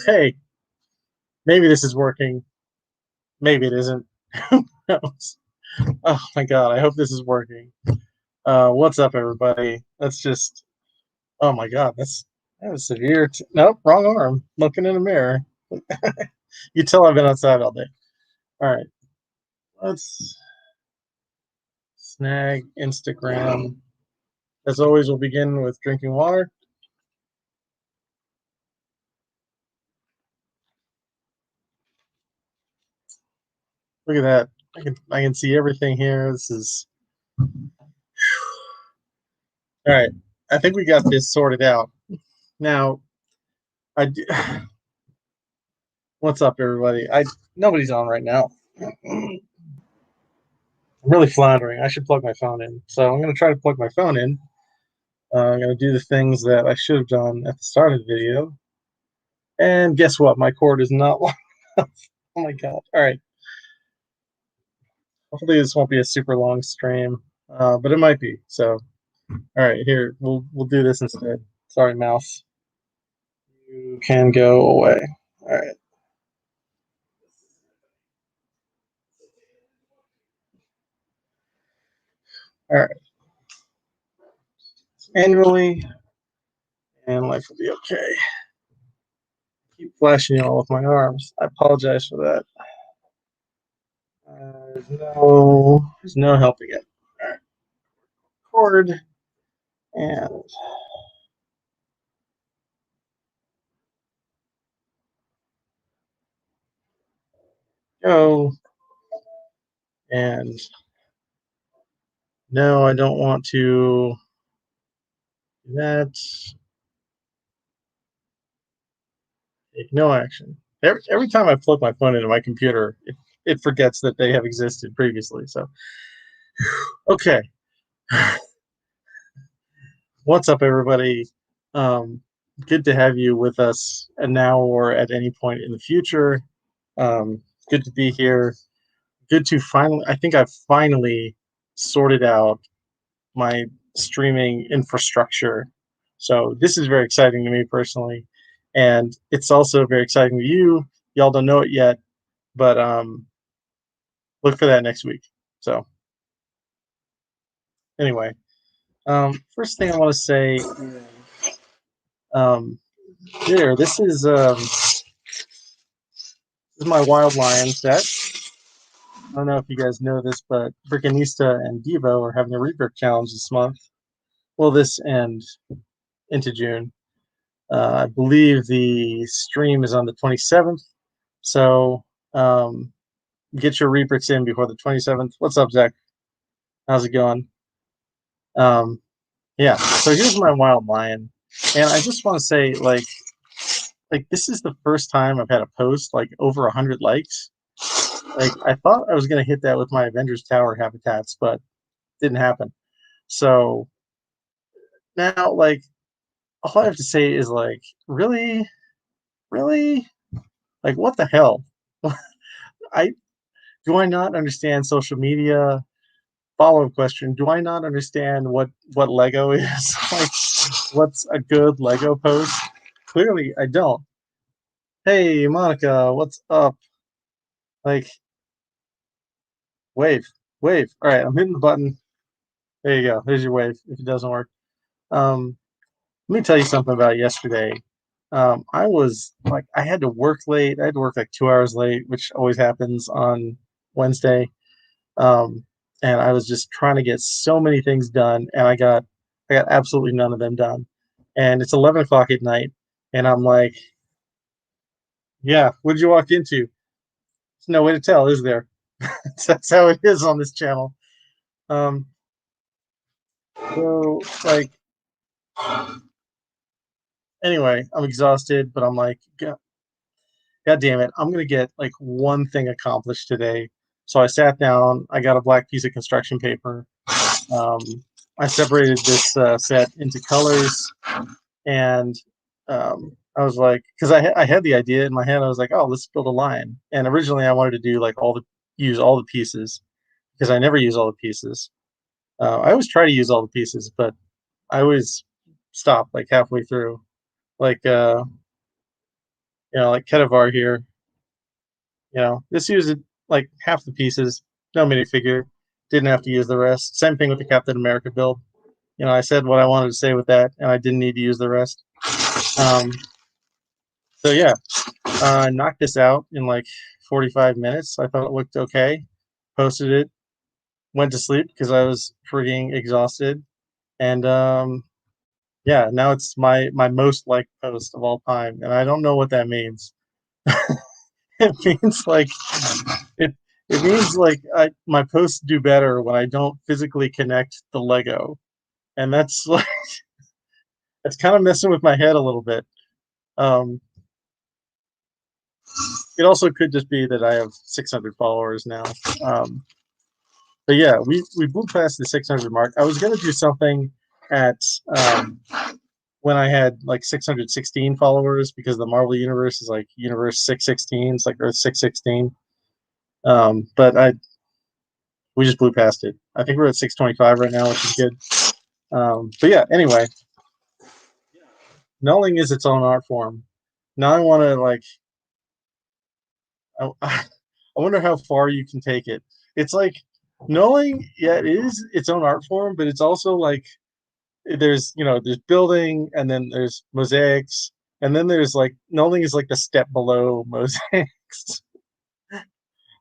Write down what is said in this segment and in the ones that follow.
Hey, maybe this is working. Maybe it isn't. Who knows? Oh my god, I hope this is working. What's up, everybody? That's just. Oh my god, that was severe. Nope, wrong arm. Looking in the mirror. You tell I've been outside all day. All right, let's snag Instagram. As always, we'll begin with drinking water. Look at that. I can see everything here. This is all right. I think we got this sorted out. Now, I do, what's up, everybody? I Nobody's on right now. I'm really floundering. I should plug my phone in. So I'm going to try to plug my phone in. I'm going to do the things that I should have done at the start of the video. And guess what? My cord is not long enough. Oh my god! All right. Hopefully this won't be a super long stream, but it might be. So all right, here we'll do this instead. Sorry, mouse. You can go away. All right. All right. Annually, and life will be okay. Keep flashing you all with my arms. I apologize for that. There's no helping it. All right, cord and go. And no, I don't want to do that. Take no action. Every time I plug my phone into my computer, it forgets that they have existed previously. So, okay. What's up, everybody? Um, Good to have you with us now or at any point in the future. Good to be here. Good to finally, I think I've finally sorted out my streaming infrastructure. So this is very exciting to me personally, and it's also very exciting to you. Y'all don't know it yet, but look for that next week. So anyway, first thing I want to say, um, here, this is my Wild Lion set. I don't know if you guys know this, but Brickanista and Devo are having a rebrick challenge this month. Well, this and into June. I believe the stream is on the 27th. So get your rebricks in before the 27th. What's up, Zach? How's it going? Um, yeah. So here's my Wild Lion, and I just want to say, like this is the first time I've had a post like over 100 likes. Like I thought I was gonna hit that with my Avengers Tower habitats, but didn't happen. So now, like, all I have to say is like, really, really, like, what the hell? I Do I not understand social media? Follow-up question: do I not understand what Lego is? Like, what's a good Lego post? Clearly, I don't. Hey, Monica, what's up? Like, wave, wave. All right, I'm hitting the button. There you go. There's your wave. If it doesn't work, um, let me tell you something about yesterday. I was like, I had to work late. I had to work like 2 hours late, which always happens on Wednesday. Um, and I was just trying to get so many things done, and I got absolutely none of them done. And it's 11 o'clock at night, and I'm like, yeah, what'd you walk into? There's no way to tell, is there? That's how it is on this channel. Um, so like, anyway, I'm exhausted, but I'm like, God damn it, I'm gonna get like one thing accomplished today. So I sat down, I got a black piece of construction paper. Um, I separated this set into colors, and I was like, because I had the idea in my head, I was like, oh, let's build a line. And originally, I wanted to do like use all the pieces because I never use all the pieces. I always try to use all the pieces, but I always stop like halfway through. Like, like Ketavar here. This used like half the pieces, no minifigure, didn't have to use the rest. Same thing with the Captain America build. I said what I wanted to say with that, and I didn't need to use the rest. Um, so yeah, knocked this out in like 45 minutes. I thought it looked okay. Posted it, went to sleep because I was freaking exhausted, and yeah, now it's my most liked post of all time, and I don't know what that means. It means like it it means like my posts do better when I don't physically connect the Lego, and that's like it's kind of messing with my head a little bit. Um, it also could just be that I have 600 followers now. Um, but yeah, we blew past the 600 mark. I was gonna do something at um, when I had like 616 followers because the Marvel universe is like universe 616. It's like Earth 616. But we just blew past it. I think we're at 625 right now, which is good. But yeah, anyway, nulling is its own art form. Now I want to like, I wonder how far you can take it. It's like nulling, yeah, it is its own art form, but it's also like there's building and then there's mosaics and then there's like nulling is like the step below mosaics.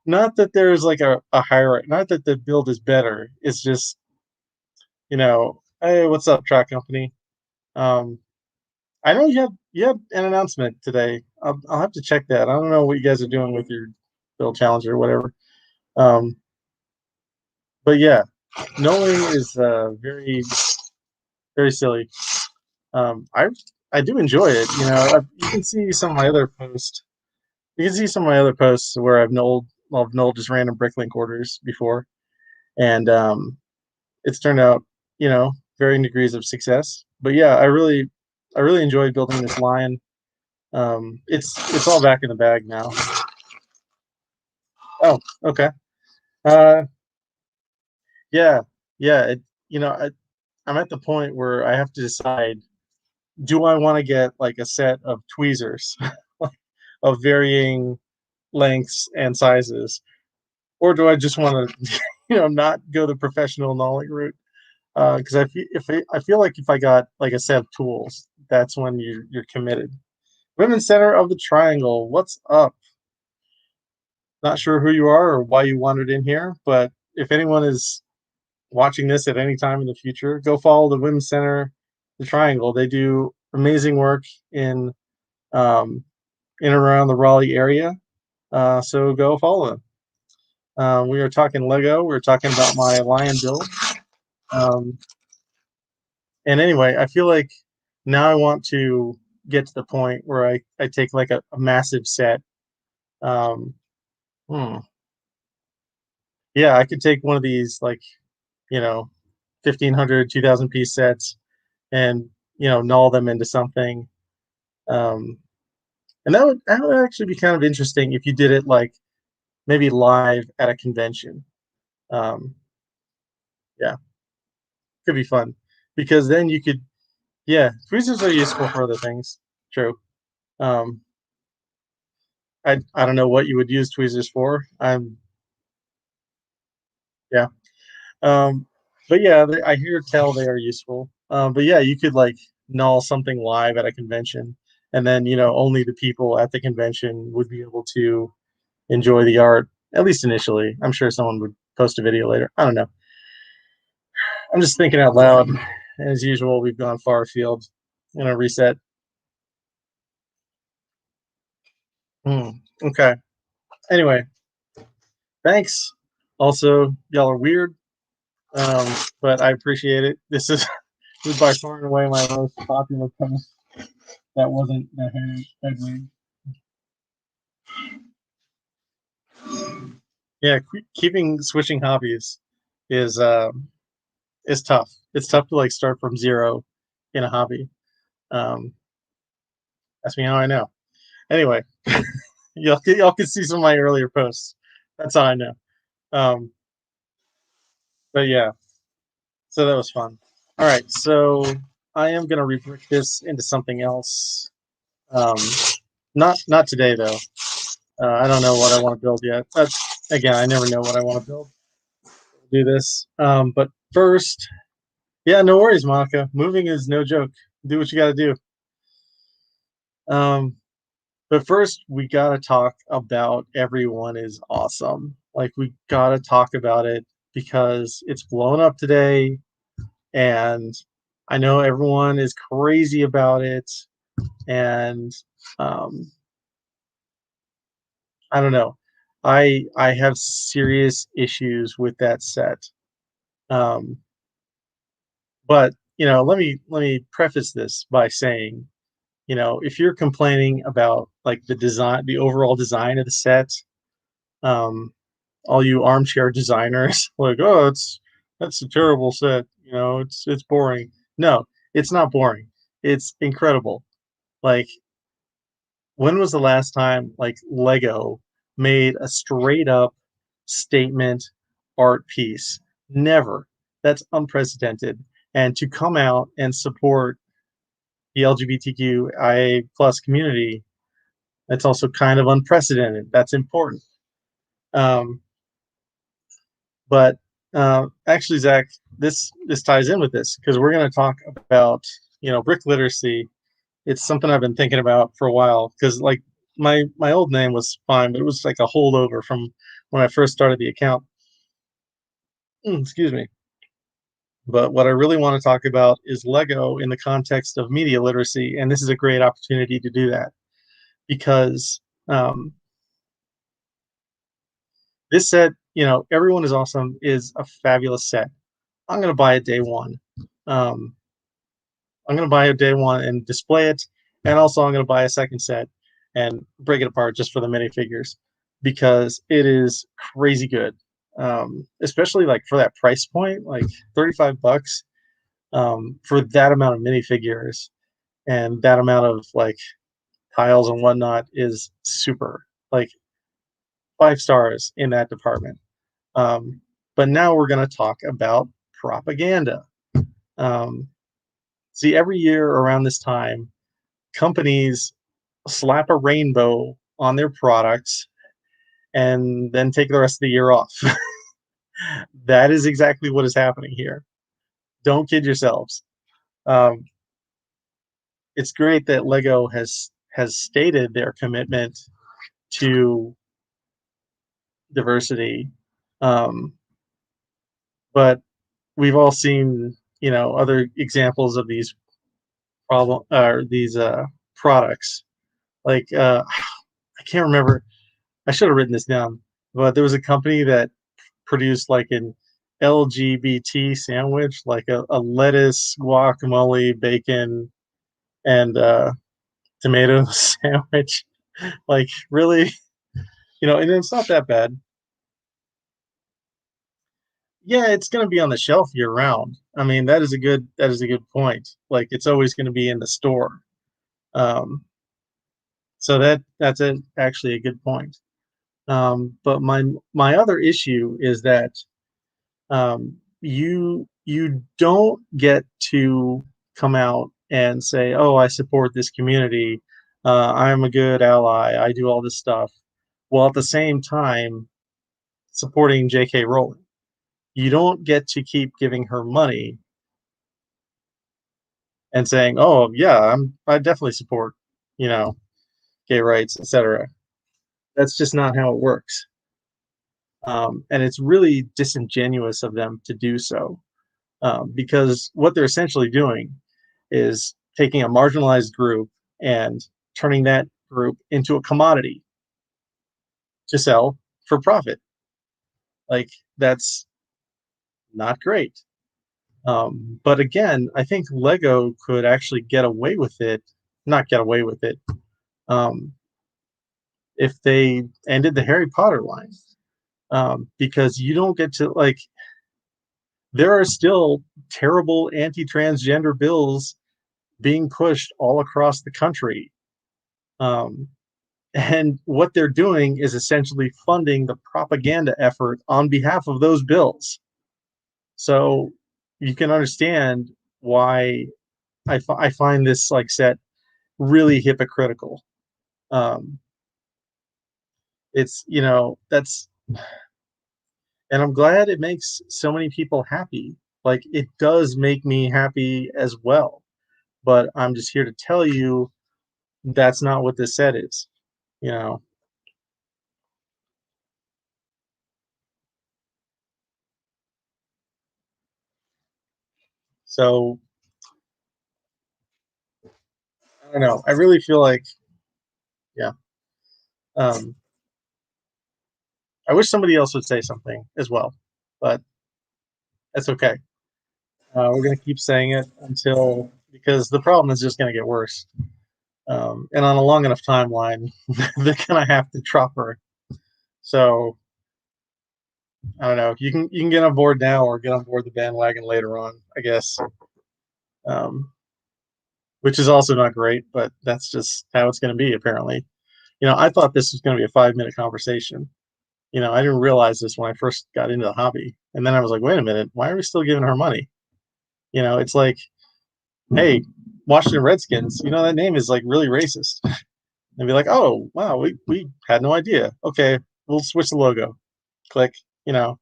Not that there's like a hierarchy, not that the build is better. It's just, hey, what's up, track company? Um, I know you had an announcement today. I'll have to check that. I don't know what you guys are doing with your build challenge or whatever. Um, but yeah, knowing is very silly. I do enjoy it. You can see some of my other posts. You can see some of my other posts where I've nulled just random bricklink orders before, and it's turned out varying degrees of success. But yeah, I really enjoyed building this line. It's all back in the bag now. Oh, okay. Uh, yeah, yeah. I'm at the point where I have to decide: do I want to get like a set of tweezers of varying lengths and sizes, or do I just want to, not go the professional knowledge route? Because I feel like if I got like a set of tools, that's when you're committed. Women's Center of the Triangle, what's up? Not sure who you are or why you wandered in here, but if anyone is watching this at any time in the future, go follow the Women's Center, the Triangle. They do amazing work in um, in and around the Raleigh area. So go follow them. We were talking Lego. We were talking about my lion build. Um, and anyway, I feel like now I want to get to the point where I take like a massive set. Um, hmm. Yeah, I could take one of these like, you know, 1,500, 2,000 piece sets and, null them into something. Um, and that would actually be kind of interesting if you did it like maybe live at a convention. Um, yeah, could be fun because then you could, yeah, tweezers are useful for other things. True. Um, I don't know what you would use tweezers for. Yeah. Um, but yeah, I hear tell they are useful. But yeah, you could like null something live at a convention, and then only the people at the convention would be able to enjoy the art, at least initially. I'm sure someone would post a video later. I don't know. I'm just thinking out loud. As usual, we've gone far afield. Reset. Hmm. Okay. Anyway, thanks. Also, y'all are weird, um, but I appreciate it. This is by far and away my most popular post. That wasn't the head wig. Yeah, keeping switching hobbies is is tough. It's tough to like start from zero in a hobby. Um, ask me how I know. Anyway, y'all can see some of my earlier posts. That's how I know. Um, but yeah, so that was fun. All right, so I am gonna rebrick this into something else. Um, Not today though. I don't know what I want to build yet. That's again, I never know what I want to build. Do this, but first, yeah, no worries, Monica. Moving is no joke. Do what you got to do. Um, but first, we got to talk about everyone is awesome. Like we got to talk about it because it's blown up today, and I know everyone is crazy about it, and um, I don't know. I have serious issues with that set. Um, but let me preface this by saying, if you're complaining about like the design, the overall design of the set, um, all you armchair designers, like, oh, that's a terrible set. It's boring. No, it's not boring. It's incredible. Like, when was the last time like Lego made a straight up statement art piece? Never. That's unprecedented. And to come out and support the LGBTQIA plus community, that's also kind of unprecedented. That's important. Um, but actually, Zach, this ties in with this because we're going to talk about brick literacy. It's something I've been thinking about for a while because like my old name was fine, but it was like a holdover from when I first started the account. Excuse me. But what I really want to talk about is Lego in the context of media literacy, and this is a great opportunity to do that because um, this set, everyone is awesome, is a fabulous set. I'm going to buy it day one. Um, I'm going to buy it day one and display it, and also I'm going to buy a second set and break it apart just for the minifigures because it is crazy good. Especially like for that price point, like $35 for that amount of minifigures and that amount of like tiles and whatnot is super. Like 5 stars in that department. Um, but now we're going to talk about propaganda. Um, See, every year around this time, companies slap a rainbow on their products and then take the rest of the year off. That is exactly what is happening here. Don't kid yourselves. Um, it's great that Lego has stated their commitment to diversity, um, but we've all seen other examples of these problem or these products. Like I can't remember. I should have written this down, but there was a company that produced like an LGBT sandwich, like a lettuce, guacamole, bacon, and tomato sandwich. Like really, and it's not that bad. Yeah, it's going to be on the shelf year round. I mean, that is a good point. Like it's always going to be in the store. Um, so actually a good point. But my other issue is that you don't get to come out and say, "Oh, I support this community. I'm a good ally. I do all this stuff," while at the same time supporting J.K. Rowling. You don't get to keep giving her money and saying, "Oh, yeah, I definitely support, you know, gay rights, etc." That's just not how it works, and it's really disingenuous of them to do so. Because what they're essentially doing is taking a marginalized group and turning that group into a commodity to sell for profit. Like that's not great. But again, I think Lego could actually get away with it, not get away with it, um, if they ended the Harry Potter line. Because you don't get to like, there are still terrible anti-transgender bills being pushed all across the country. Um, and what they're doing is essentially funding the propaganda effort on behalf of those bills. So you can understand why I find this like set really hypocritical. Um, it's that's and I'm glad it makes so many people happy. Like it does make me happy as well. But I'm just here to tell you that's not what this set is. You know. So I don't know. I really feel like yeah. Um, I wish somebody else would say something as well, but that's okay. We're gonna keep saying it until because the problem is just gonna get worse. And on a long enough timeline, they're gonna have to drop her. So I don't know. You can get on board now or get on board the bandwagon later on, I guess. Um, which is also not great, but that's just how it's going to be apparently. I thought this was going to be a 5 minute conversation. I didn't realize this when I first got into the hobby, and then I was like, wait a minute, why are we still giving her money? It's like, hey, Washington Redskins, that name is like really racist. And be like, oh wow, we had no idea. Okay, we'll switch the logo. Click. You know,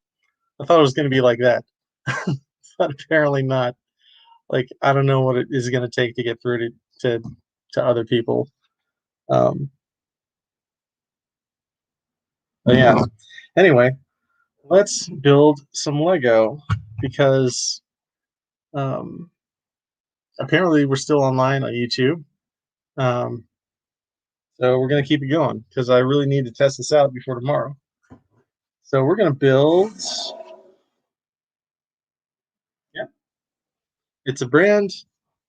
I thought it was going to be like that, but apparently not. Like I don't know what it is going to take to get through to to other people. Um, but yeah. Anyway, let's build some Lego because um, apparently we're still online on YouTube. Um, so we're gonna keep it going because I really need to test this out before tomorrow. So we're gonna build. Yeah, it's a brand.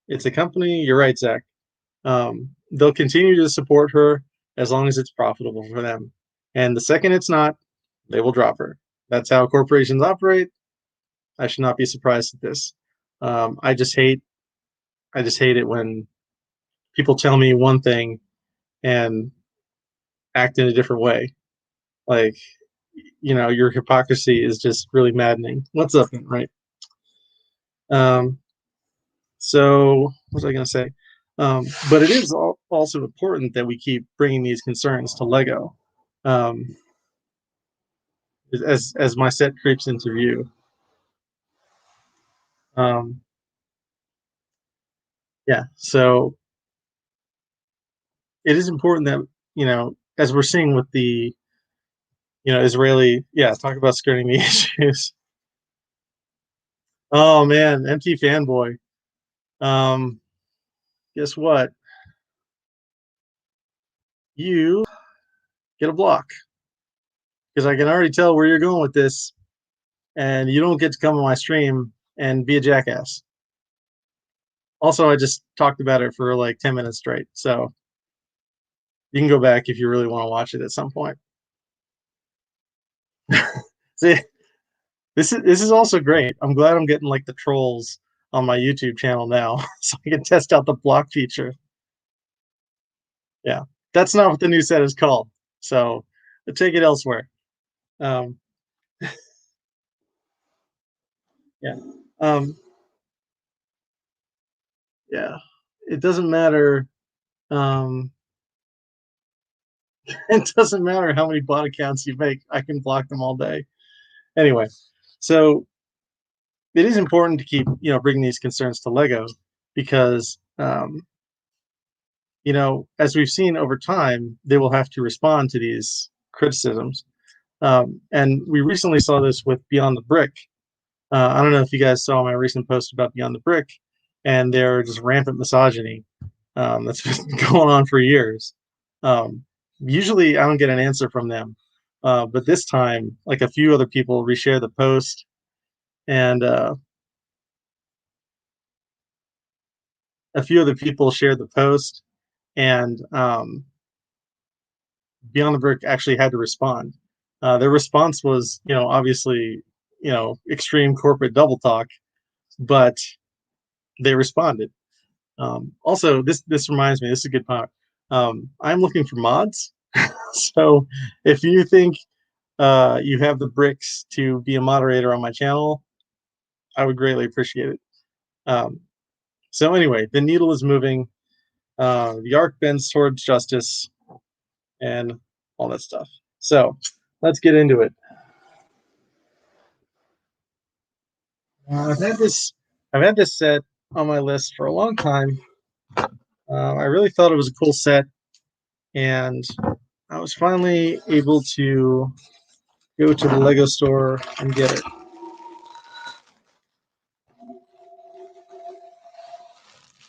It's a company. You're right, Zach. They'll continue to support her as long as it's profitable for them. And the second it's not, they will drop her. That's how corporations operate. I should not be surprised at this. I just hate it when people tell me one thing and act in a different way. Like, your hypocrisy is just really maddening. What's up, right? Um, so, what was I going to say? But it is also important that we keep bringing these concerns to Lego um, as my set creeps into view. Um, yeah, so it is important that as we're seeing with the Israeli, yeah, talk about skirting the issues. Oh man, MT fanboy. Um, guess what? You get a block because I can already tell where you're going with this, and you don't get to come on my stream and be a jackass. Also, I just talked about it for like 10 minutes straight, so you can go back if you really want to watch it at some point. See, this is also great. I'm glad I'm getting like the trolls on my YouTube channel now, so I can test out the block feature. Yeah, that's not what the new set is called, so take it elsewhere. Um, yeah, um, yeah. It doesn't matter. Um, it doesn't matter how many bot accounts you make. I can block them all day. Anyway, so it is important to keep bringing these concerns to Lego because as we've seen over time, they will have to respond to these criticisms. And we recently saw this with Beyond the Brick. I don't know if you guys saw my recent post about Beyond the Brick and their just rampant misogyny that's been going on for years. Um, Usually, I don't get an answer from them, but this time, like a few other people reshare the post, and a few other people shared the post, and Beyond the Brick actually had to respond. Their response was, obviously, extreme corporate double talk, but they responded. Also, this reminds me. This is a good part. I'm looking for mods, so if you think you have the bricks to be a moderator on my channel, I would greatly appreciate it. Um, so anyway, the needle is moving. The arc bends towards justice. and all that stuff. So let's get into it. I've had this set on my list for a long time. I really thought it was a cool set, and I was finally able to go to the Lego store and get it.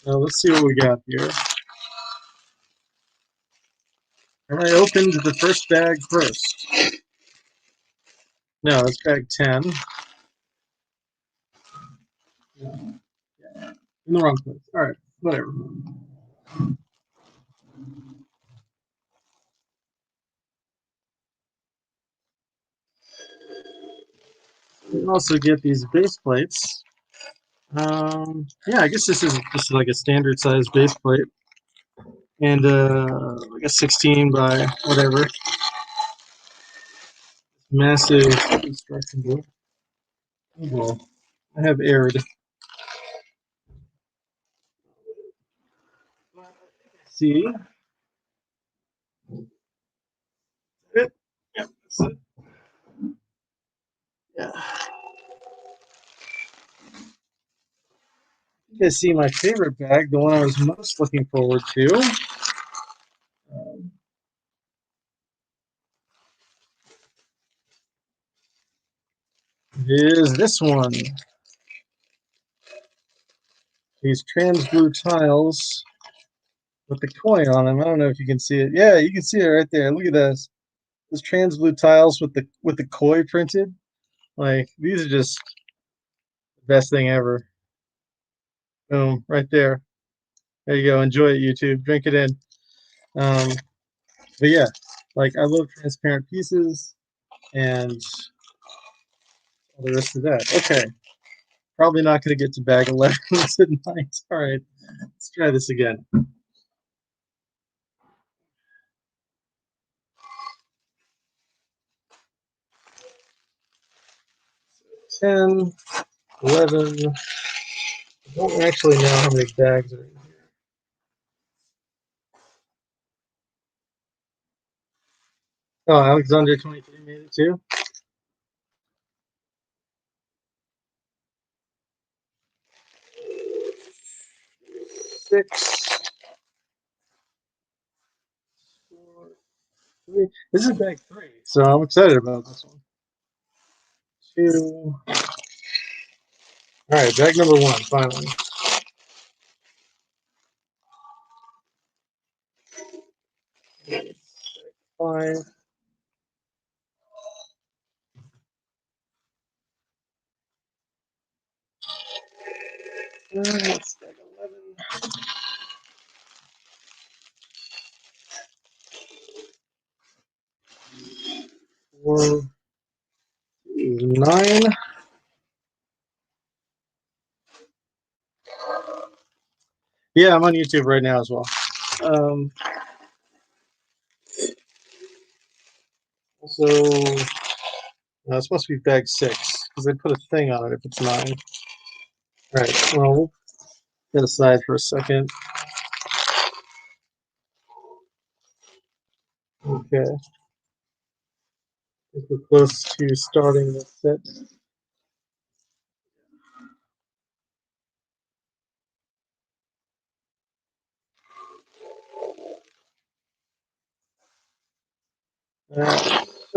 Now let's see what we got here. And I opened the first bag first. No, it's bag 10. In the wrong place. All right, whatever. You can also get these base plates. Yeah, I guess this is like a standard size base plate, and like a 16 by whatever. Massive instruction book. Oh, well, I have aired. See it? Yep, that's it. Yeah. You guys see my favorite bag, the one I was most looking forward to. Um, is this one. These trans blue tiles with the koi on them. I don't know if you can see it. Yeah, you can see it right there. Look at this. Those trans blue tiles with the koi printed. Like these are just the best thing ever. Boom, right there. There you go. Enjoy it, YouTube. Drink it in. Um, but yeah, like I love transparent pieces and all the rest of that. Okay, probably not going to get to bag 11 tonight. All right, let's try this again. 10, 11. I don't actually know how many bags are in here. Oh, Alexander 23 made it too. 6, 4, 3. This is bag 3, so I'm excited about this one. 2. All right, bag number 1, finally. 5. That's bag 11. 4, 9. Yeah, I'm on YouTube right now as well. Also, no, it's supposed to be bag 6 because they put a thing on it if it's 9. All right, well, we'll get aside for a second. Okay. I think we're close to starting the set.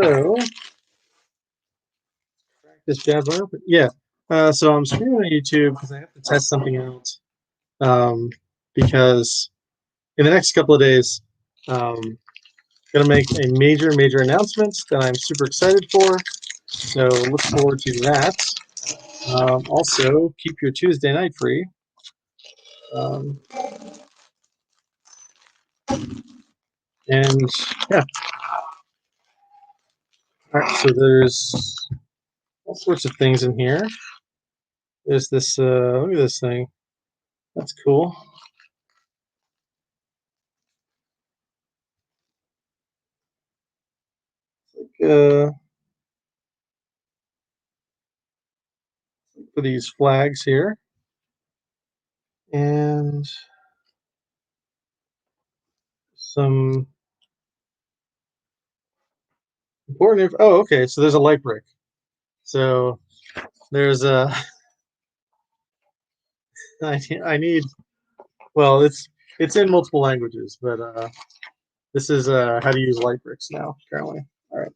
So, this bad boy open. Yeah. So I'm streaming on YouTube because I have to test something out. Because in the next couple of days, going to make a major announcement that I'm super excited for. So look forward to that. Also, keep your Tuesday night free. Um, and yeah. All right. So there's all sorts of things in here. There's this. Look at this thing. That's cool. For these flags here, and some Important. Oh, okay. So there's a light brick. So there's a. I need. Well, it's in multiple languages, but this is how to use light bricks now. Apparently. All right.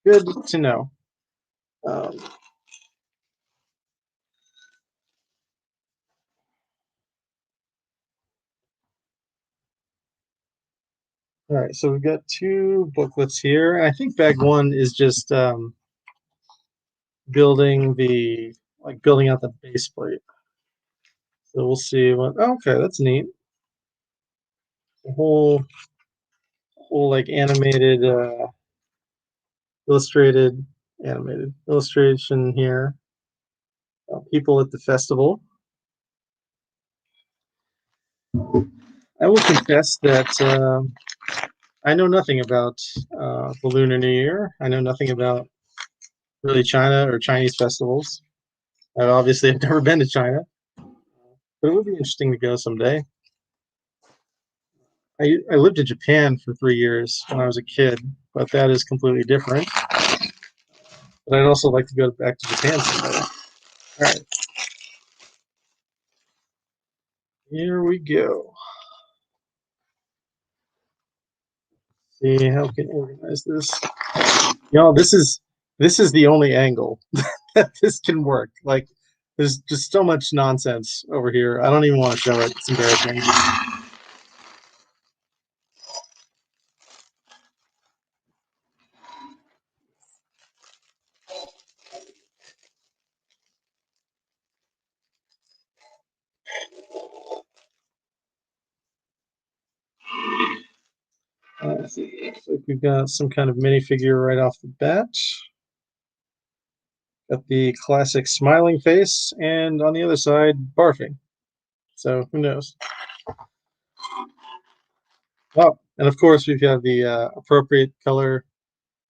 Good to know. Um, all right. So we've got two booklets here. I think bag one is just building out the base plate. So we'll see what. Oh, okay, that's neat. The whole like illustrated animated illustration here. People at the festival. I will confess that I know nothing about the Lunar New Year. I know nothing about really China or Chinese festivals. I obviously have never been to China, but it would be interesting to go someday. I lived in Japan for 3 years when I was a kid, but that is completely different. But I'd also like to go back to Japan someday. All right, here we go. See how we can organize this. This is the only angle that this can work. Like, there's just so much nonsense over here. I don't even want to show it. It's embarrassing. Let's see. Looks like we've got some kind of minifigure right off the bat. Got the classic smiling face, and on the other side, barfing. So who knows? Oh, and of course we've got the appropriate color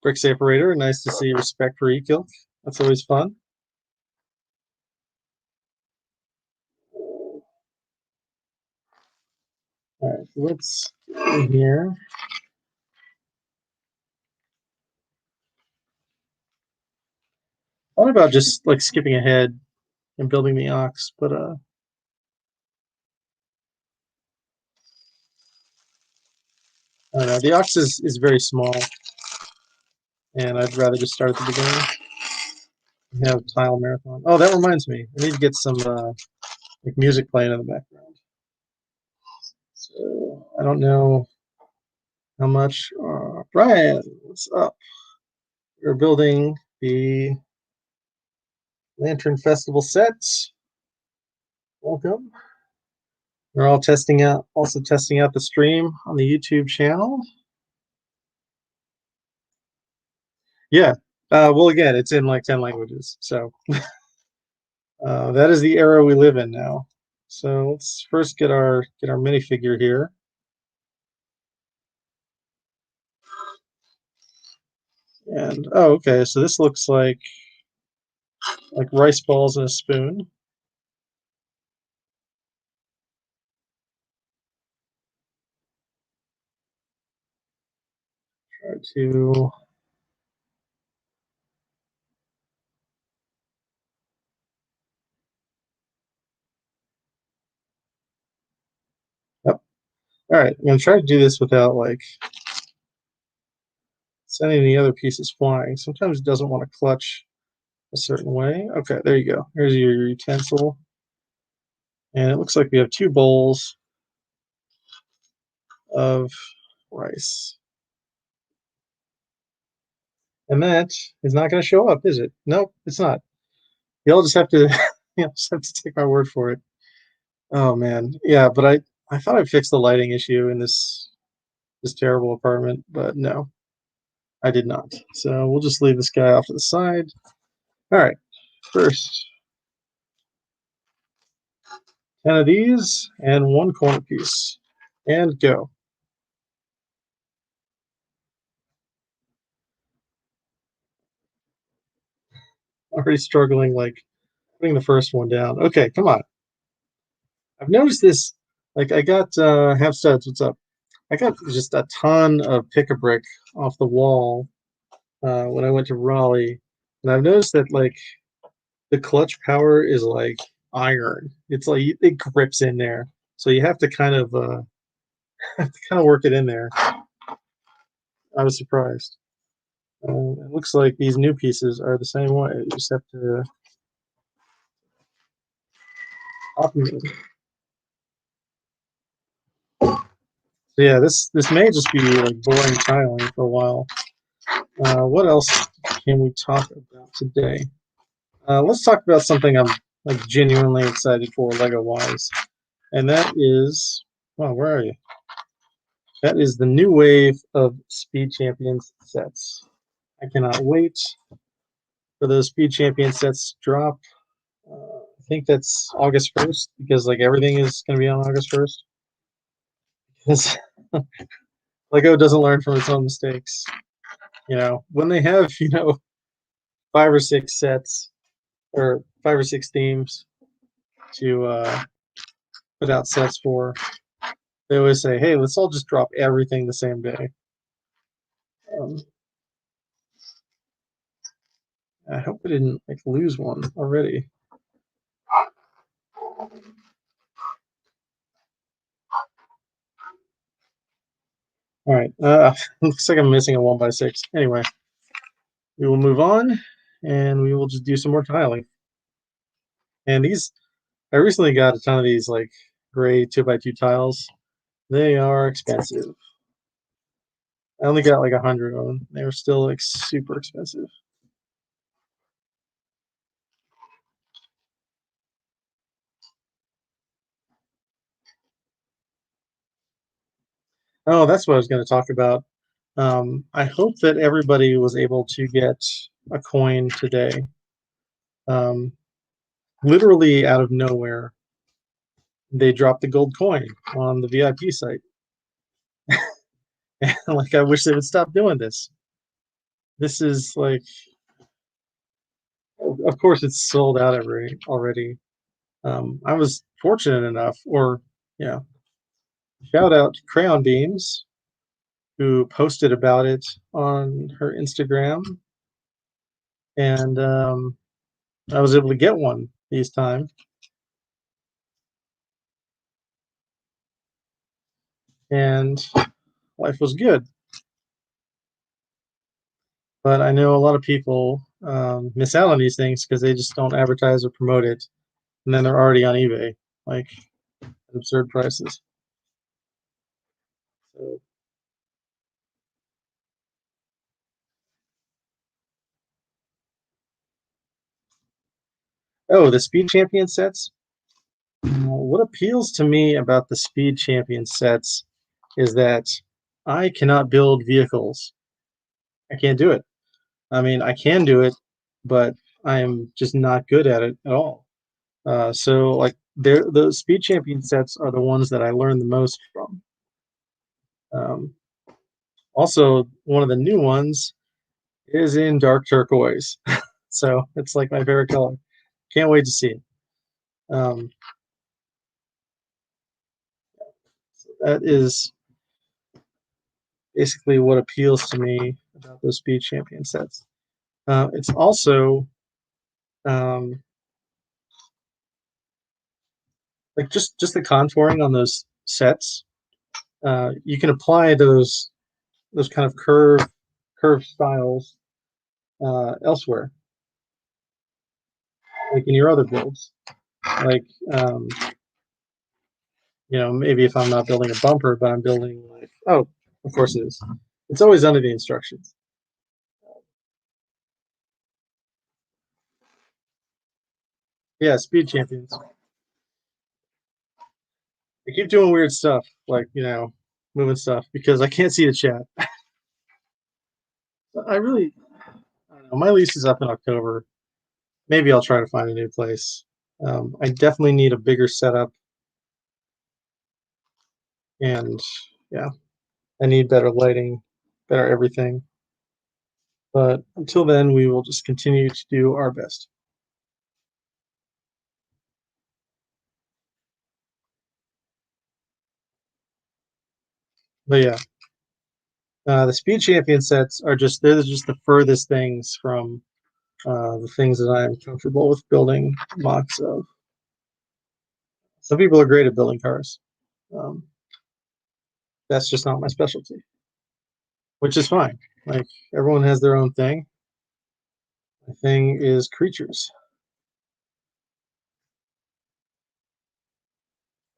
brick separator. Nice to see respect for equal. That's always fun. All right, so let's get in here. I thought about just like skipping ahead and building the ox, but I don't know. The ox is very small, and I'd rather just start at the beginning. We have tile marathon. Oh, that reminds me. I need to get some like music playing in the background. So I don't know how much. Brian, what's up? We're building the Lantern Festival sets. Welcome. We're all also testing out the stream on the YouTube channel. Yeah. Well, again, it's in like 10 languages. So that is the era we live in now. So let's first get our minifigure here. And oh, okay. So this looks like rice balls and a spoon. Try to. Yep. All right. I'm gonna try to do this without like sending the other pieces flying. Sometimes it doesn't want to clutch a certain way. Okay, there you go. Here's your utensil. And it looks like we have two bowls of rice. And that is not going to show up, is it? Nope, it's not. You'll just have to you'll just have to take my word for it. Oh man. Yeah, but I thought I'd fix the lighting issue in this terrible apartment, but no, I did not. So we'll just leave this guy off to the side. All right. First 10 of these and one corner piece. And go. Already struggling like putting the first one down. Okay, come on. I've noticed this. Like I got half studs. What's up? I got just a ton of pick a brick off the wall, when I went to Raleigh, and I've noticed that like the clutch power is like iron. It's like it grips in there, so you have to kind of work it in there. I was surprised. It looks like these new pieces are the same way. You just have to pop them in. So yeah, this may just be like boring tiling for a while. What else can we talk about today? Let's talk about something I'm like genuinely excited for Lego wise, and that is, well, where are you? That is the new wave of Speed Champions sets. I cannot wait for those Speed Champion sets to drop. I think that's August 1st because like everything is going to be on August 1st. Because Lego doesn't learn from its own mistakes. When they have, 5 or 6 sets or 5 or 6 themes to put out sets for, they always say, hey, let's all just drop everything the same day. I hope I didn't like lose one already. All right. Looks like I'm missing a 1x6. Anyway, we will move on, and we will just do some more tiling. And I recently got a ton of these like gray 2x2 tiles. They are expensive. I only got like 100 of them. They were still like super expensive. Oh, that's what I was going to talk about. I hope that everybody was able to get a coin today. Um, Literally out of nowhere, they dropped the gold coin on the VIP site. And like, I wish they would stop doing this. This is like, of course, it's sold out already. I was fortunate enough, or yeah, shout out to Crayon Beams, who posted about it on her Instagram, and I was able to get one these time, and life was good. But I know a lot of people miss out on these things because they just don't advertise or promote it, and then they're already on eBay, like at absurd prices. So, oh, the Speed Champion sets. What appeals to me about the Speed Champion sets is that I cannot build vehicles. I can't do it. I mean, I can do it, but I am just not good at it at all. So, like, the Speed Champion sets are the ones that I learned the most from. Um, Also, one of the new ones is in dark turquoise, so it's like my favorite color. Can't wait to see it. Um, so that is basically what appeals to me about those Speed Champion sets. It's also um, like just the contouring on those sets. You can apply those kind of curve styles elsewhere, like in your other builds. Like maybe if I'm not building a bumper, but I'm building like, oh, of course it is. It's always under the instructions. Yeah, Speed Champions. I keep doing weird stuff, like moving stuff because I can't see the chat. I really, I don't know. My lease is up in October. Maybe I'll try to find a new place. I definitely need a bigger setup, and yeah, I need better lighting, better everything. But until then, we will just continue to do our best. But yeah, The speed champion sets are they're just the furthest things from the things that I'm comfortable with building mocks of. Some people are great at building cars. Um, that's just not my specialty, which is fine. Like everyone has their own thing. My thing is creatures.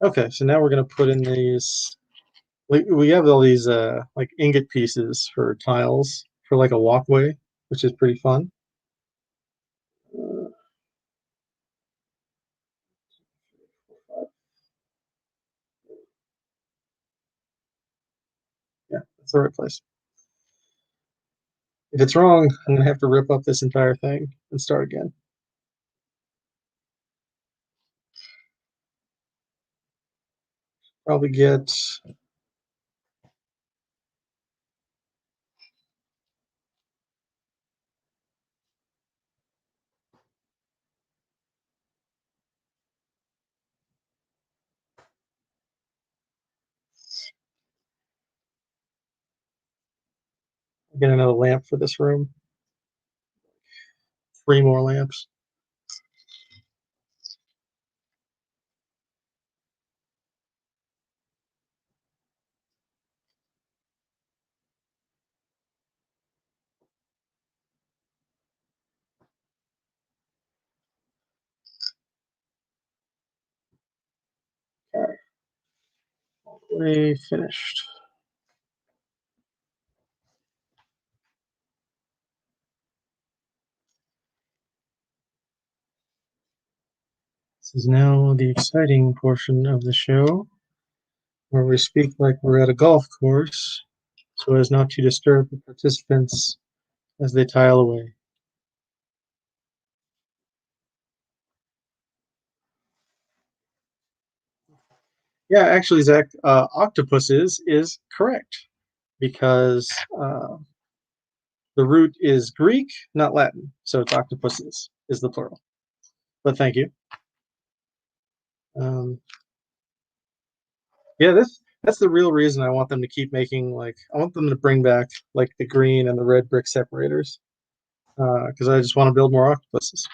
Okay, so now we're gonna put in these. Like we have all these like ingot pieces for tiles for like a walkway, which is pretty fun. Uh, yeah, that's the right place. If it's wrong, I'm gonna have to rip up this entire thing and start again. Probably get another lamp for this room. 3 more lamps. Okay, we finished. This is now the exciting portion of the show where we speak like we're at a golf course so as not to disturb the participants as they tile away. Yeah, actually, Zach, octopuses is correct because the root is Greek, not Latin, so it's octopuses is the plural. But thank you. Um, yeah, that's the real reason I want them to keep making I want them to bring back like the green and the red brick separators because I just want to build more octopuses.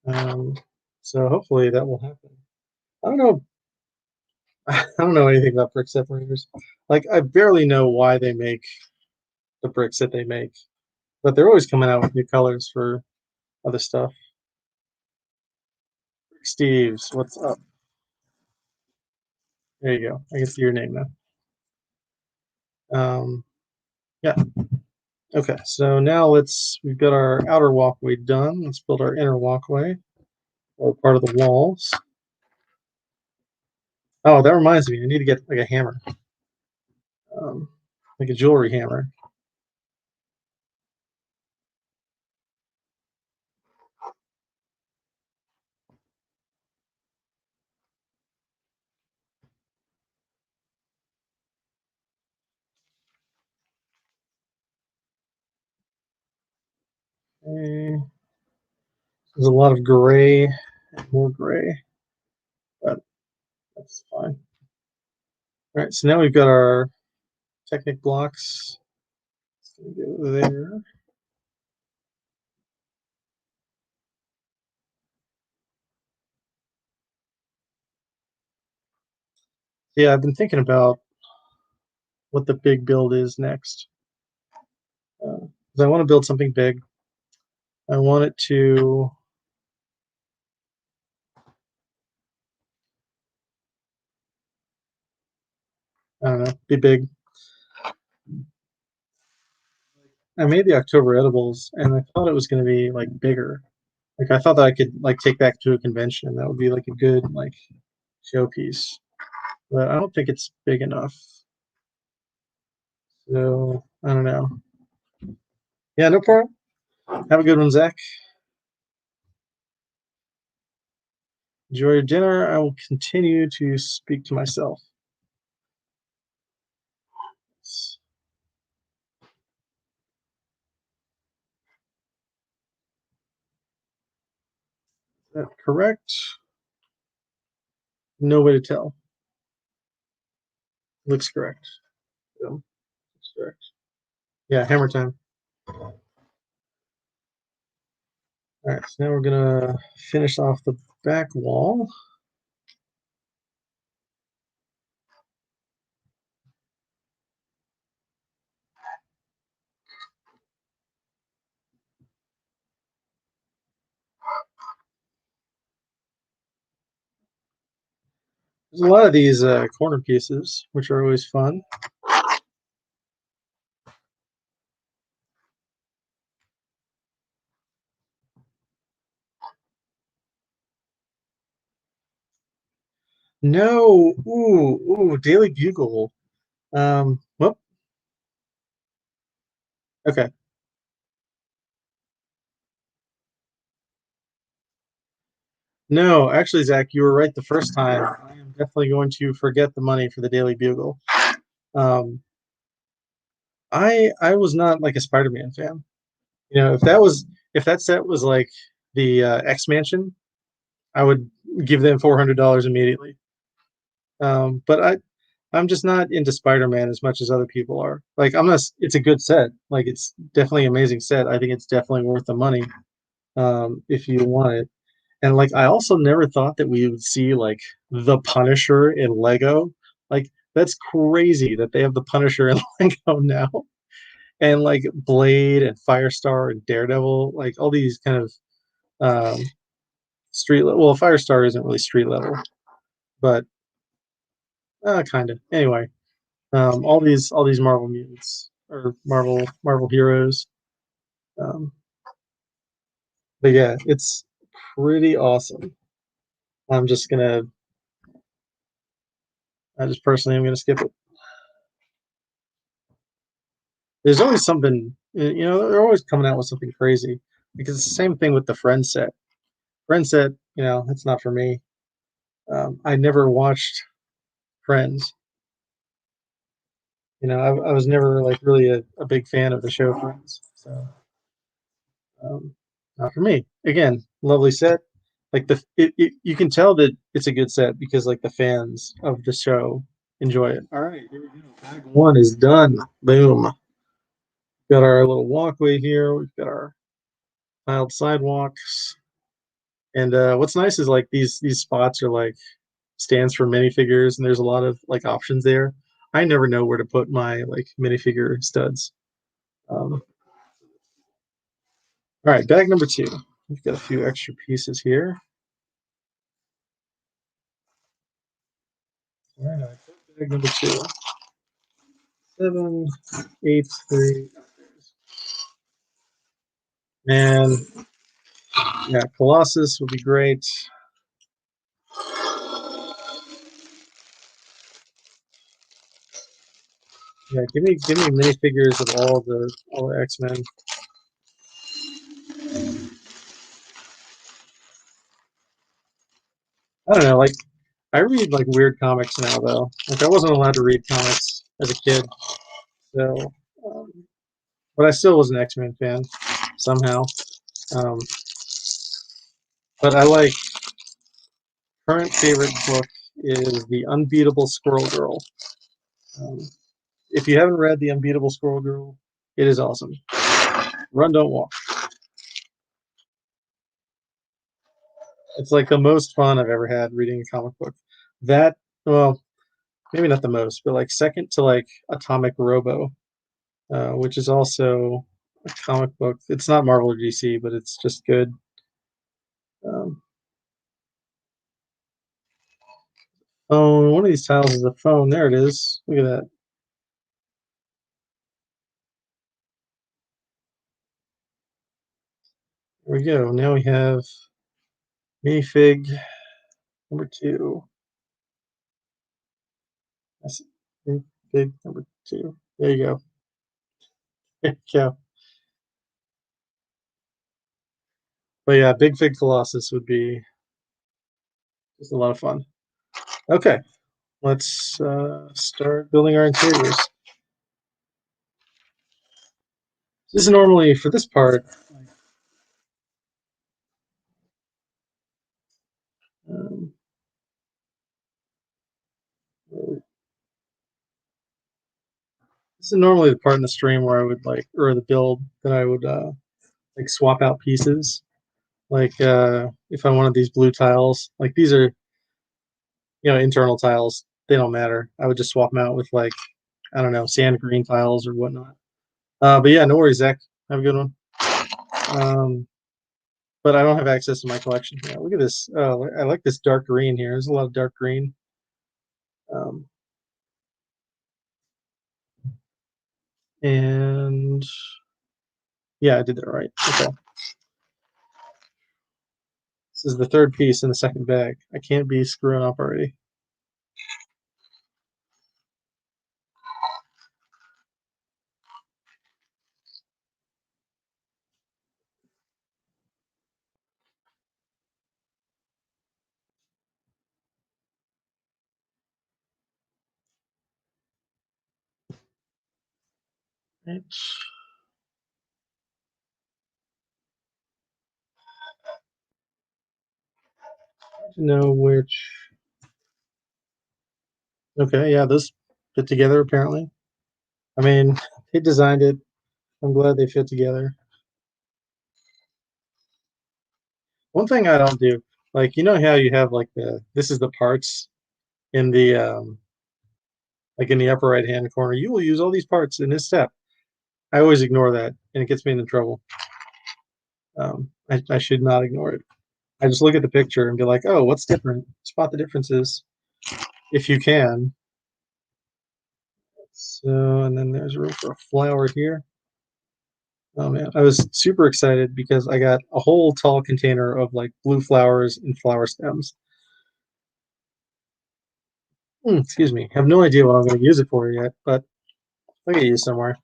Um, so hopefully that will happen. I don't know. I don't know anything about brick separators. Like I barely know why they make the bricks that they make, but they're always coming out with new colors for other stuff. Steve's, what's up? There you go. I can see your name now. Yeah. Okay. So now we've got our outer walkway done. Let's build our inner walkway or part of the walls. Oh, that reminds me. I need to get like a hammer, um, like a jewelry hammer. Okay. There's a lot of gray and more gray, but that's fine. All right. So now we've got our Technic blocks. Go there. Yeah, I've been thinking about what the big build is next. I want to build something big. I want it to. I don't know, be big. I made the October edibles, and I thought it was going to be like bigger. Like I thought that I could like take back to a convention. That would be like a good like showpiece. But I don't think it's big enough. So I don't know. Yeah, no problem. Have a good one, Zach. Enjoy your dinner. I will continue to speak to myself. that correct? No way to tell. Looks correct. Yeah, looks correct. Yeah, hammer time. All right, so now we're gonna finish off the back wall. There's a lot of these corner pieces, which are always fun. No, ooh, Daily Bugle. Well, okay. No, actually, Zach, you were right the first time. I am definitely going to forget the money for the Daily Bugle. Um, I was not like a Spider-Man fan. You know, if that set was like the X Mansion, I would give them $400 immediately. But I'm just not into Spider-Man as much as other people are. Like I'm not. It's a good set. Like it's definitely an amazing set. I think it's definitely worth the money if you want it. And like I also never thought that we would see like the Punisher in Lego. Like that's crazy that they have the Punisher in Lego now. And like Blade and Firestar and Daredevil, like all these kind of um, street level. Well, Firestar isn't really street level, but kind of. Anyway, all these Marvel mutants or Marvel heroes. Um, but yeah, it's pretty awesome. I'm just gonna, I just personally am gonna skip it. There's always something, you know, they're always coming out with something crazy because it's the same thing with the Friends set. Friends set, you know, it's not for me. I never watched Friends. You know, I was never like really a big fan of the show Friends. So not for me. Again, lovely set. Like you can tell that it's a good set because like the fans of the show enjoy it. All right, here we go. Bag one is done. Boom. Got our little walkway here. We've got our tiled sidewalks. And what's nice is like these spots are like stands for minifigures, and there's a lot of like options there. I never know where to put my like minifigure studs. All right, bag number two. We've got a few extra pieces here. All right, bag number two. 783. And yeah, Colossus would be great. Yeah, give me minifigures of all the X-Men. I don't know, like I read like weird comics now though. Like I wasn't allowed to read comics as a kid, so um, but I still was an X-Men fan somehow. Um, but I like current favorite book is The Unbeatable Squirrel Girl. Um, if you haven't read The Unbeatable Squirrel Girl, it is awesome. Run, don't walk. It's like the most fun I've ever had reading a comic book. That, well, maybe not the most, but like second to like Atomic Robo, which is also a comic book. It's not Marvel or DC, but it's just good. Um, oh, one of these tiles is a phone. There it is. Look at that. There we go. Now we have minifig number two. That's minifig number two. There you go. There you go. But yeah, Big Fig Colossus would be just a lot of fun. Okay, let's start building our interiors. This is normally for this part. Um, this is normally the part in the stream where I would like, or the build that I would like swap out pieces. Like if I wanted these blue tiles, like these are internal tiles, they don't matter. I would just swap them out with like I don't know sand green tiles or whatnot. But yeah, no worries, Zach. Have a good one. But I don't have access to my collection. Yeah, look at this. I like this dark green here. There's a lot of dark green. Um, and yeah, I did that right. Okay. This is the third piece in the second bag. I can't be screwing up already. Right. To know which. Okay, yeah, those fit together apparently. I mean, they designed it. I'm glad they fit together. One thing I don't do, like how you have like this is the parts in the like in the upper right hand corner. You will use all these parts in this step. I always ignore that, and it gets me into trouble. I should not ignore it. I just look at the picture and be like, oh, what's different? Spot the differences if you can. So, and then there's room for a flower here. Oh man, I was super excited because I got a whole tall container of like blue flowers and flower stems. Excuse me. I have no idea what I'm going to use it for yet, but I'll get used somewhere.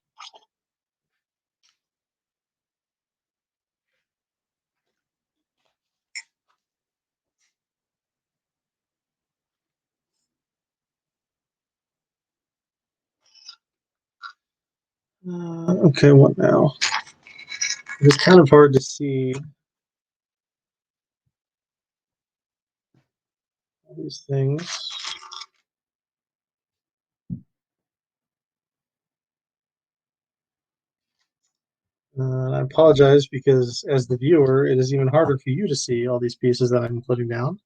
Okay, what now? It's kind of hard to see all these things. I apologize because as the viewer, it is even harder for you to see all these pieces that I'm putting down.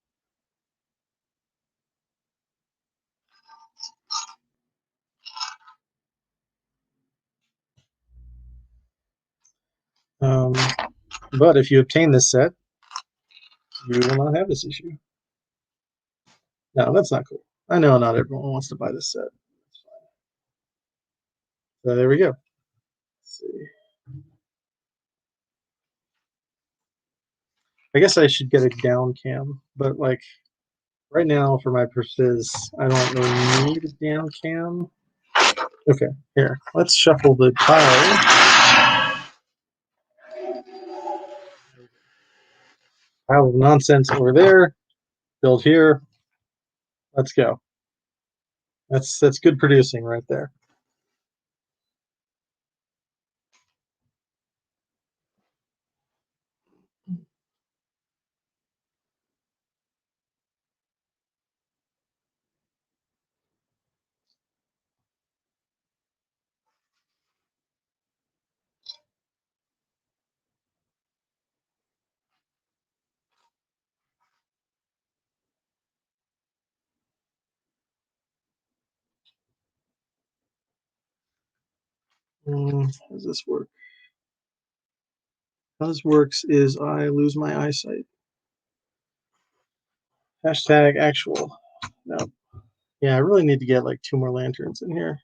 Um, but if you obtain this set, you will not have this issue. No, that's not cool. I know not everyone wants to buy this set. So there we go. Let's see. I guess I should get a down cam, but like right now for my purposes, I don't really need a down cam. Okay, here. Let's shuffle the pile. Pile of nonsense over there. Build here. Let's go. That's good producing right there. How does this work? How this works is I lose my eyesight. Hashtag actual. No. Yeah, I really need to get like 2 more lanterns in here.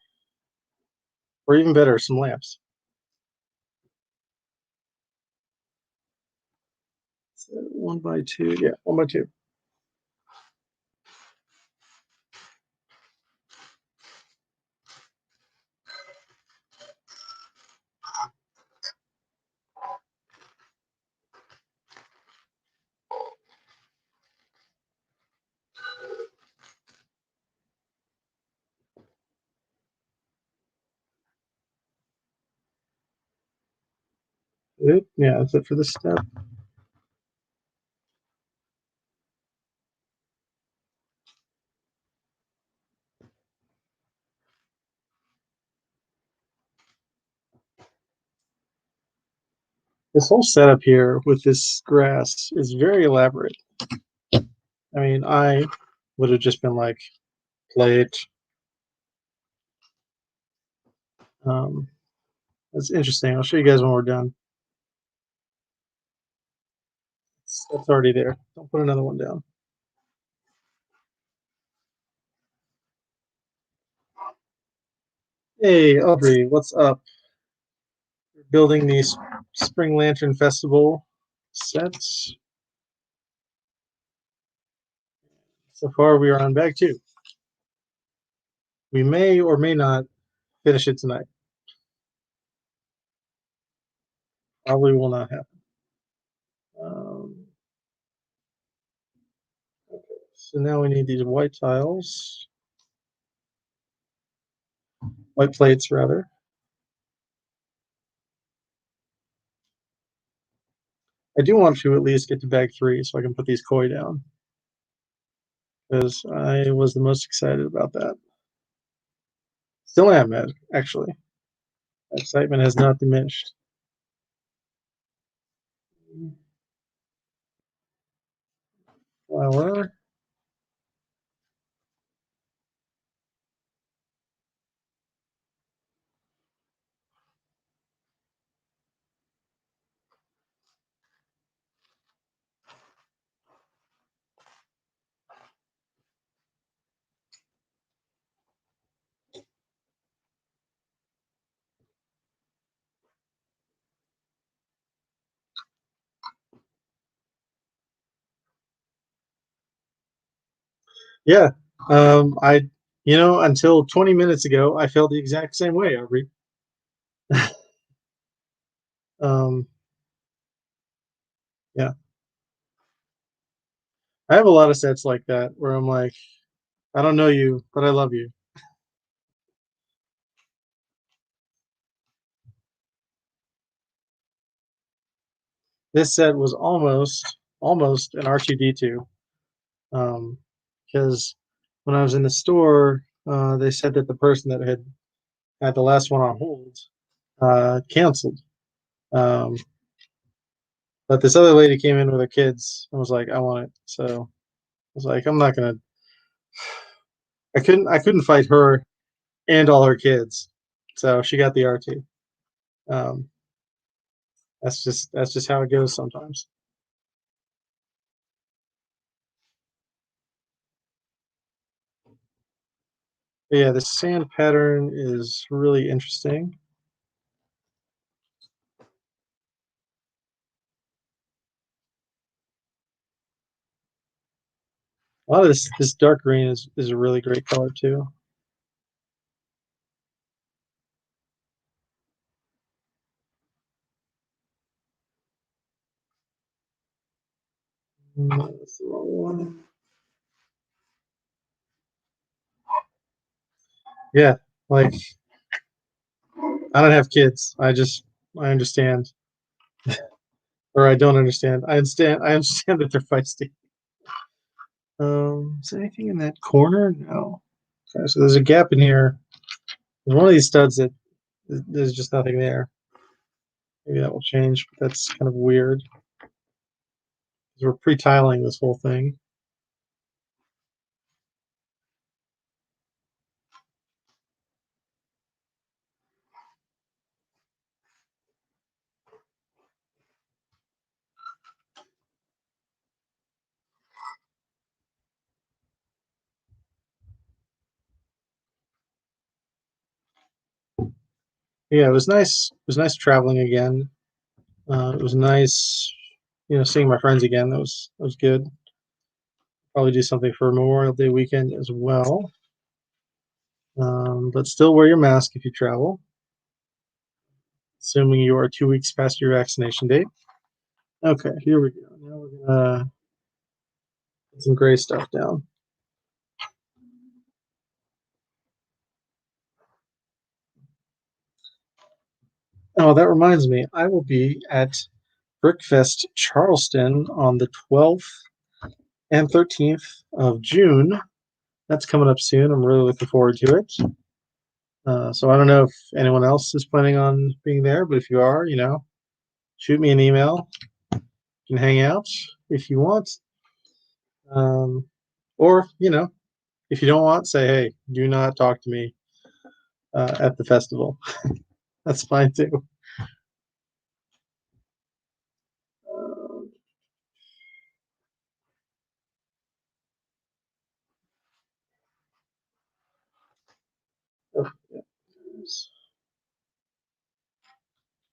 Or even better, some lamps. So 1x2. Yeah, 1x2. Yeah, that's it for this step. This whole setup here with this grass is very elaborate. I mean, I would have just been like, play it. Um, that's interesting. I'll show you guys when we're done. That's already there. Don't put another one down. Hey, Audrey, what's up? We're building the Spring Lantern Festival sets. So far, we are on bag 2. We may or may not finish it tonight. Probably will not happen. Okay, so now we need these white tiles, white plates rather. I do want to at least get to bag 3 so I can put these koi down, because I was the most excited about that. Still am, actually. Excitement has not diminished. Flower. Yeah. I, until 20 minutes ago, I felt the exact same way, Aubrey. um, yeah. I have a lot of sets like that where I'm like, I don't know you, but I love you. This set was almost an R2D2, because when I was in the store, they said that the person that had the last one on hold canceled. Um, but this other lady came in with her kids and was like, "I want it." So I was like, "I'm not gonna." I couldn't fight her and all her kids, so she got the R2. Um, that's just how it goes sometimes. But yeah, the sand pattern is really interesting. A lot of this dark green is a really great color too. That's the wrong one. Yeah, like I don't have kids. I understand, or I don't understand. I understand that they're feisty. Is there anything in that corner? No. Okay, so there's a gap in here. There's one of these studs that there's just nothing there. Maybe that will change, but that's kind of weird. 'Cause we're pre-tiling this whole thing. Yeah, it was nice. It was nice traveling again. It was nice, seeing my friends again. That was good. Probably do something for Memorial Day weekend as well. But still wear your mask if you travel, assuming you are 2 weeks past your vaccination date. Okay, here we go. Now we're gonna put some gray stuff down. Oh, that reminds me, I will be at Brickfest Charleston on the 12th and 13th of June. That's coming up soon. I'm really looking forward to it. So I don't know if anyone else is planning on being there, but if you are, shoot me an email. You can hang out if you want. Or, if you don't want, say, hey, do not talk to me at the festival. That's fine too. Oh, yeah.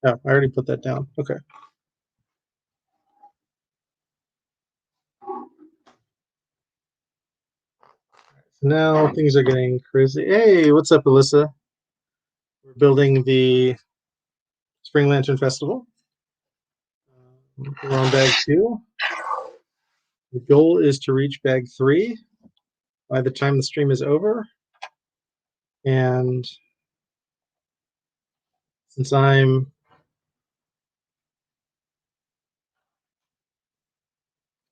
Oh, I already put that down. Okay. So now things are getting crazy. Hey, what's up, Alyssa? We're building the Spring Lantern Festival. We're on bag 2. The goal is to reach bag 3 by the time the stream is over. And since I'm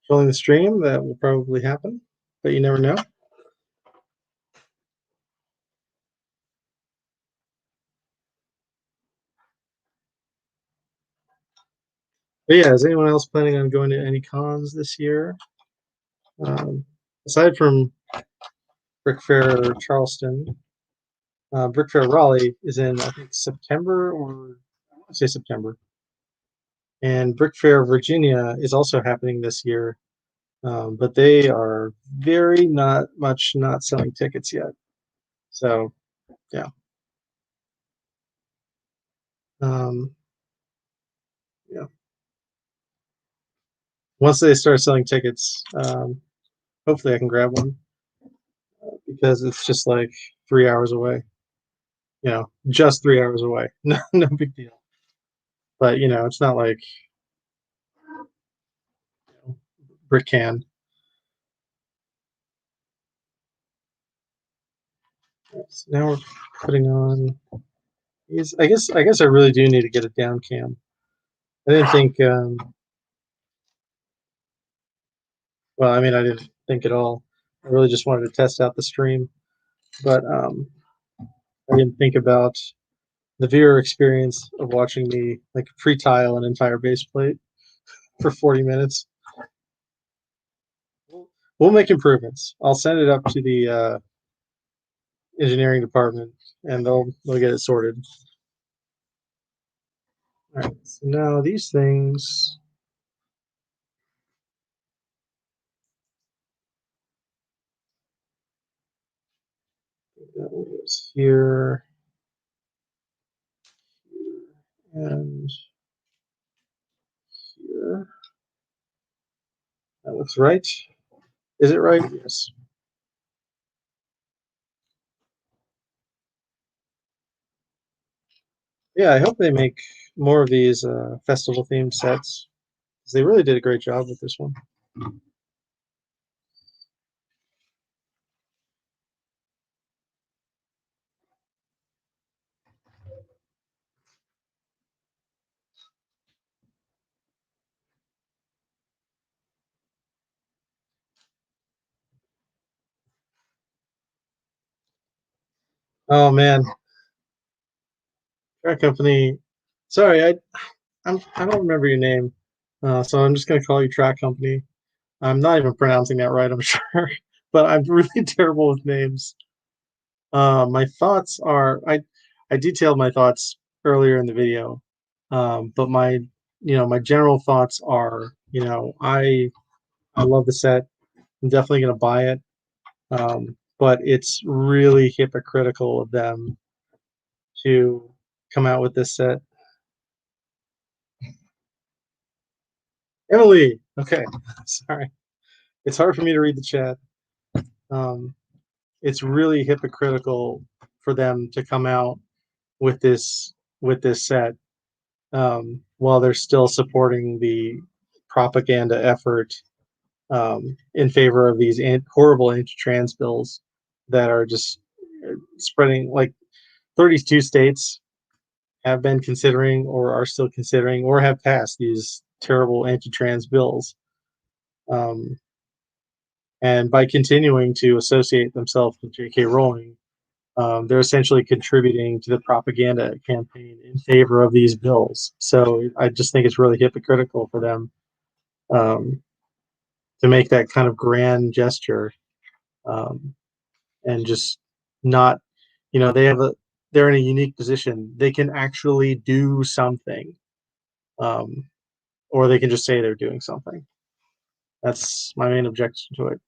filling the stream, that will probably happen, but you never know. But yeah, is anyone else planning on going to any cons this year? Aside from Brick Fair Charleston, Brick Fair Raleigh is in, I think, September, or I want to say September. And Brick Fair Virginia is also happening this year, but they are very not selling tickets yet. So, yeah. Yeah. Once they start selling tickets, hopefully I can grab one because it's just like 3 hours away. Just 3 hours away. No big deal. But it's not like brick can. So now we're putting on these. I guess I really do need to get a down cam. I didn't think. Well, I mean, I didn't think at all. I really just wanted to test out the stream, but I didn't think about the viewer experience of watching me like pre-tile an entire base plate for 40 minutes. We'll make improvements. I'll send it up to the engineering department, and they'll get it sorted. All right. So now these things. That was here, and here. That looks right. Is it right? Yes. Yeah, I hope they make more of these festival themed sets, because they really did a great job with this one. Oh man, track company. Sorry, I don't remember your name, so I'm just gonna call you track company. I'm not even pronouncing that right, I'm sure, but I'm really terrible with names. My thoughts are I detailed my thoughts earlier in the video, but my general thoughts are I love the set. I'm definitely gonna buy it, but it's really hypocritical of them to come out with this set. Emily, okay, sorry, it's hard for me to read the chat. Um, it's really hypocritical for them to come out with this set while they're still supporting the propaganda effort in favor of these horrible anti-trans bills that are just spreading. Like 32 states have been considering, or are still considering, or have passed these terrible anti-trans bills. And by continuing to associate themselves with J.K. Rowling, They're essentially contributing to the propaganda campaign in favor of these bills. So I just think it's really hypocritical for them um, to make that kind of grand gesture um, and just not, they they're in a unique position. They can actually do something, um, or they can just say they're doing something. That's my main objection to it.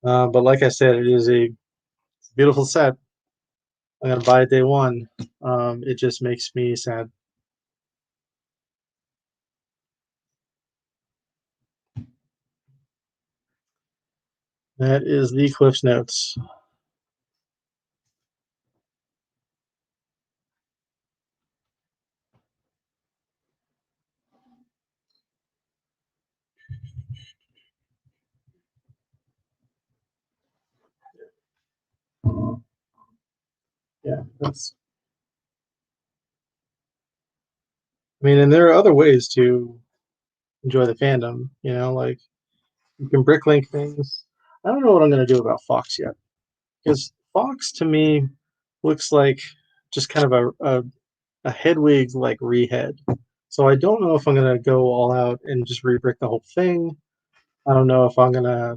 But like I said, it is a beautiful set. I'm gonna buy it day one. It just makes me sad. That is the Cliff's Notes. Yeah, that's. I mean, and there are other ways to enjoy the fandom. Like you can bricklink things. I don't know what I'm gonna do about Fox yet, because Fox to me looks like just kind of a Hedwig like rehead. So I don't know if I'm gonna go all out and just rebrick the whole thing. I don't know if I'm gonna.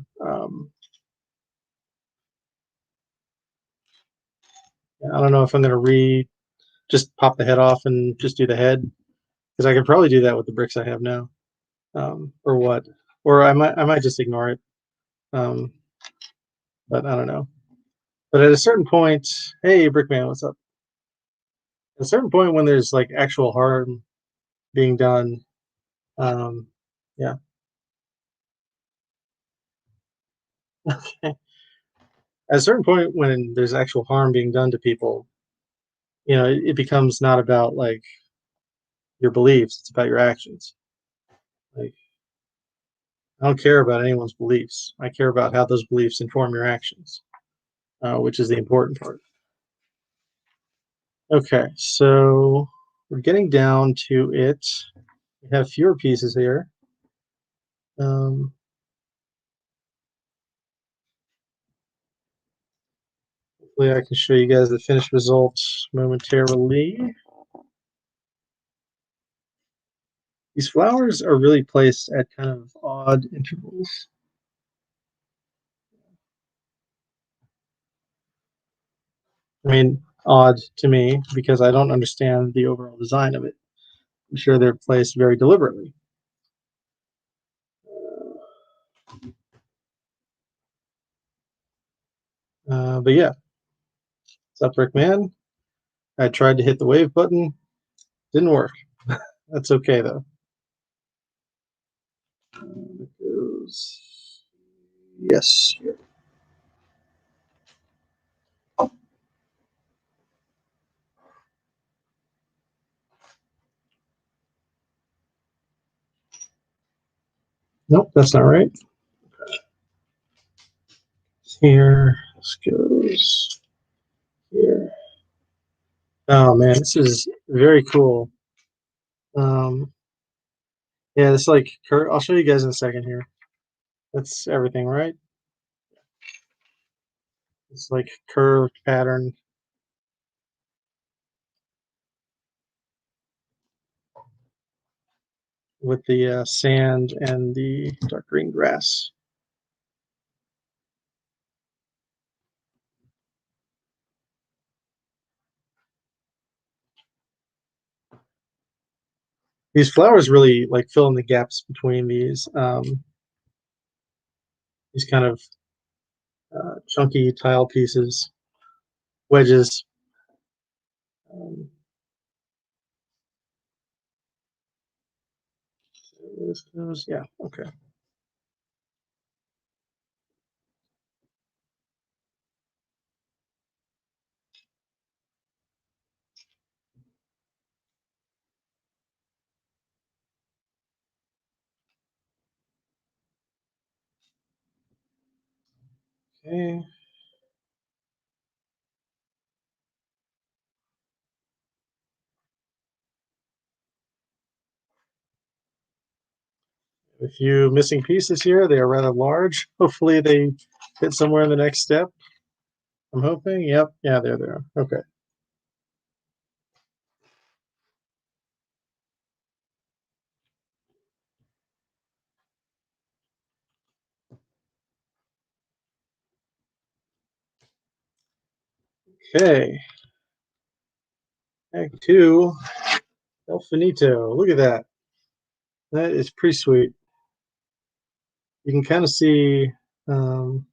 I don't know if I'm gonna just pop the head off and just do the head, because I could probably do that with the bricks I have now, or what, or I might just ignore it. Um, but I don't know. But at a certain point, hey, Brickman, what's up? At a certain point, when there's like actual harm being done, um, yeah. At a certain point, when there's actual harm being done to people, it becomes not about like your beliefs; it's about your actions. Like I don't care about anyone's beliefs. I care about how those beliefs inform your actions, which is the important part. Okay, so we're getting down to it. We have fewer pieces here. Um, Hopefully, I can show you guys the finished results momentarily. These flowers are really placed at kind of odd intervals. I mean, odd to me because I don't understand the overall design of it. I'm sure they're placed very deliberately. But yeah, what's up, Rick Man? I tried to hit the wave button, didn't work. That's okay though. It goes, yes. Nope, that's not right. Here, this goes here. Oh man, this is very cool. Um, yeah, it's like I'll show you guys in a second here. That's everything, right? It's like curved pattern with the sand and the dark green grass. These flowers really like fill in the gaps between these kind of chunky tile pieces, wedges. Um, this goes, yeah, okay. Okay. A few missing pieces here. They are rather large. Hopefully they fit somewhere in the next step. I'm hoping. Yep. Yeah, there. Okay. Okay. Act two. El Finito. Look at that. That is pretty sweet. You can kind of see. Wow.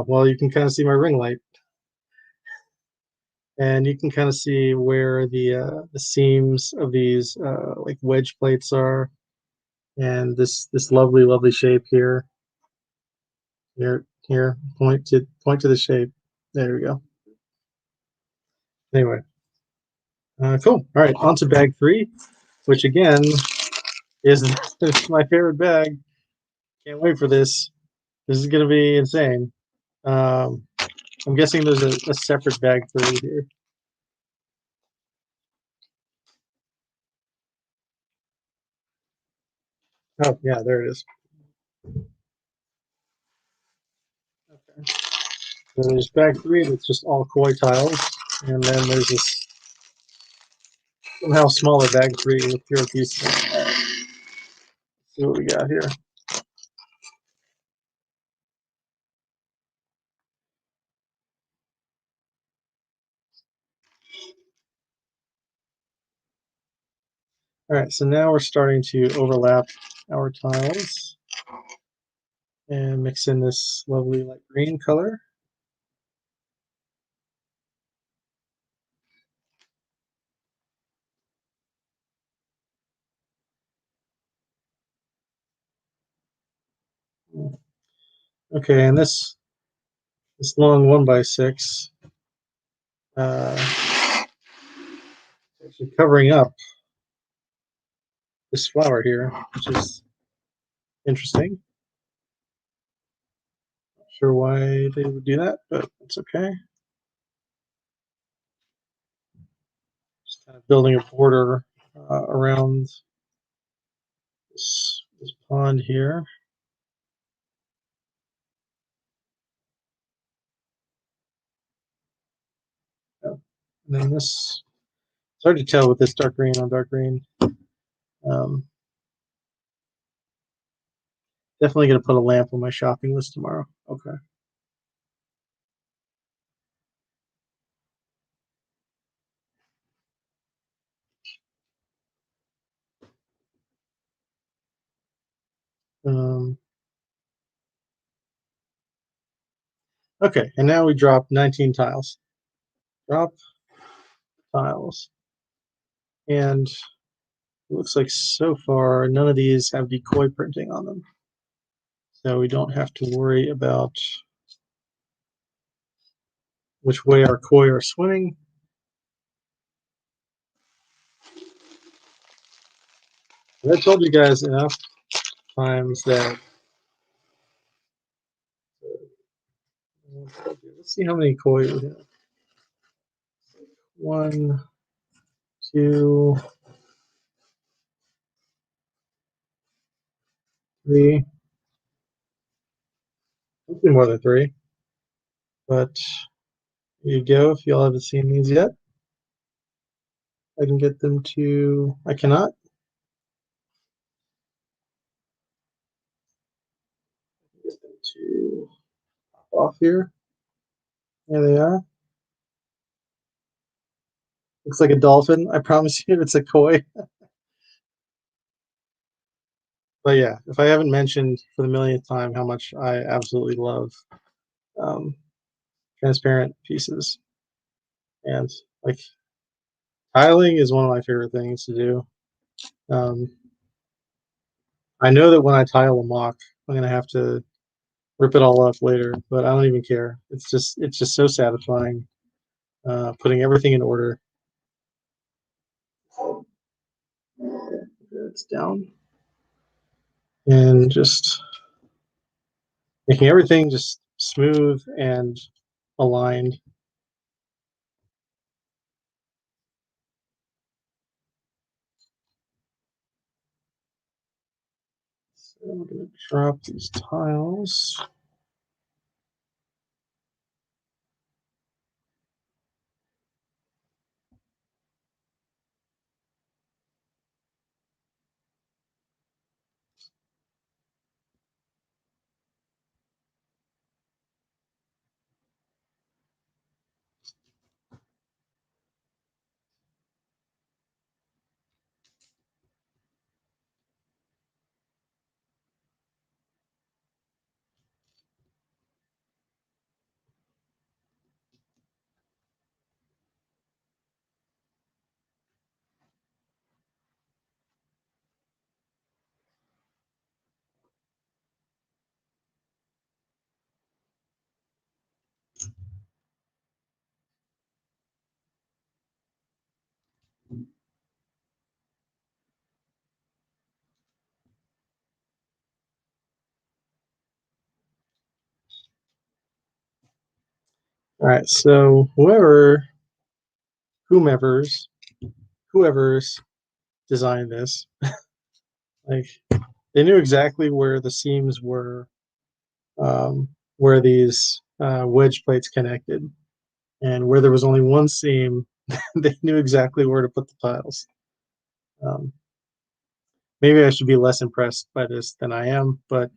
Well, you can kind of see my ring light, and you can kind of see where the seams of these like wedge plates are, and this lovely shape here. Here. Point to the shape. There we go. Anyway, cool. All right, on to bag three, which again is my favorite bag. Can't wait for this. This is gonna be insane. Um, I'm guessing there's a separate bag three here. Oh yeah, there it is. Okay. So there's bag three that's just all koi tiles, and then there's this somehow smaller bag three with pure pieces. Let's see what we got here. All right, so now we're starting to overlap our tiles and mix in this lovely light green color. Okay, and this long 1x6 actually covering up this flower here, which is interesting. Not sure why they would do that, but it's okay. Just kind of building a border around this pond here. Oh, and then this, it's hard to tell with this dark green on dark green. Um, Definitely going to put a lamp on my shopping list tomorrow. Okay. Um, okay, and now we drop 19 tiles. Drop tiles. And it looks like so far none of these have decoy printing on them. So we don't have to worry about which way our koi are swimming. I told you guys enough times that. Let's see how many koi we have. One, two, three. Hopefully more than three. But here you go. If y'all haven't seen these yet, I can get them to. I cannot. Get them to pop off here. There they are. Looks like a dolphin. I promise you, it's a koi. But yeah, if I haven't mentioned for the millionth time how much I absolutely love um, transparent pieces, and like tiling is one of my favorite things to do. Um, I know that when I tile a mock, I'm gonna have to rip it all up later, but I don't even care. It's just so satisfying putting everything in order. It's down and just making everything just smooth and aligned. So I'm gonna drop these tiles. All right, so whomever's whoever's designed this, like they knew exactly where the seams were, where these wedge plates connected, and where there was only one seam, they knew exactly where to put the tiles. Um, Maybe I should be less impressed by this than I am, but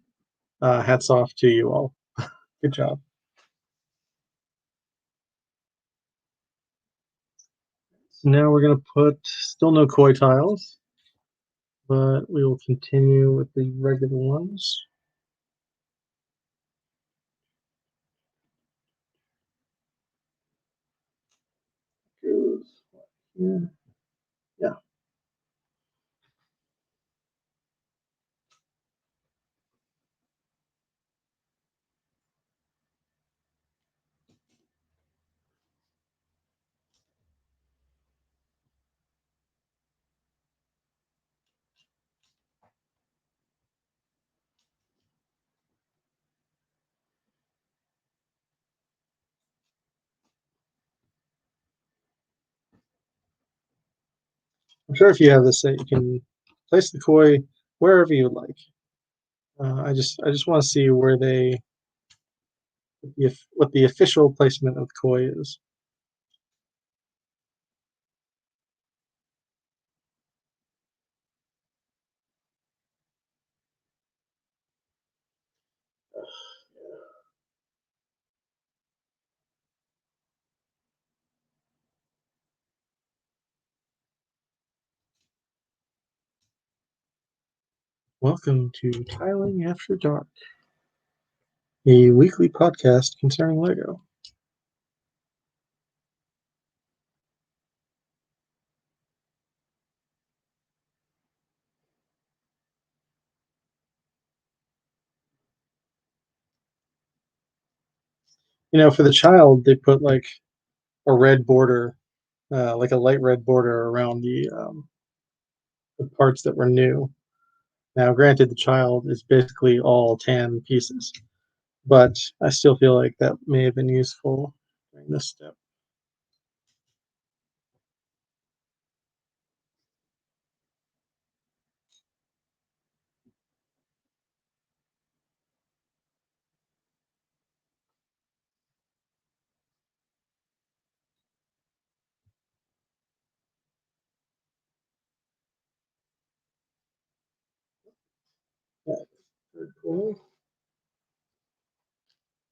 hats off to you all. Good job. So now we're going to put still no koi tiles, but we will continue with the regular ones. Goes here. Yeah. I'm sure if you have this set, you can place the koi wherever you like. I just want to see where they if what the official placement of the koi is. Welcome to Tiling After Dark, a weekly podcast concerning Lego. You know, for the child, they put like a red border, like a light red border around the parts that were new. Now, granted, the child is basically all tan pieces, but I still feel like that may have been useful during this step. Yeah, third koi.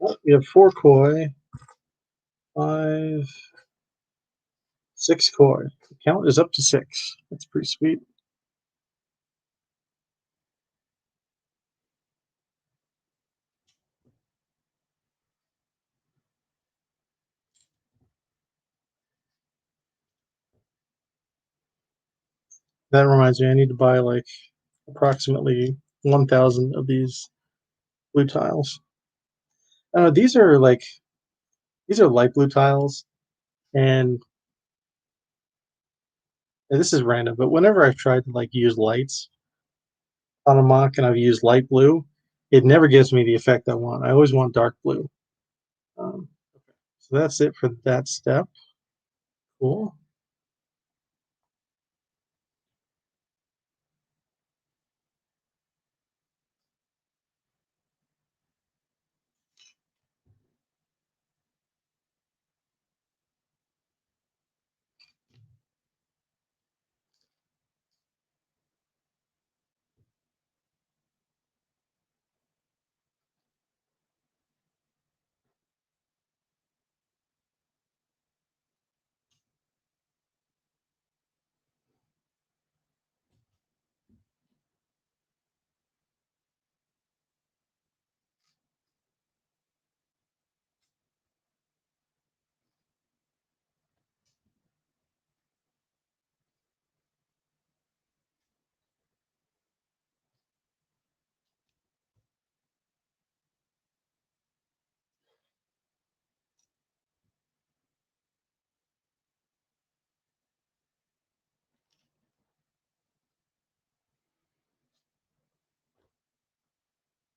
Oh, we have four koi, five, six koi. The count is up to six. That's pretty sweet. That reminds me, I need to buy like approximately 1,000 of these blue tiles. These are like these are light blue tiles, and this is random, but whenever I've tried to like use lights on a mock and I've used light blue, it never gives me the effect I want. I always want dark blue. Um, so that's it for that step. Cool.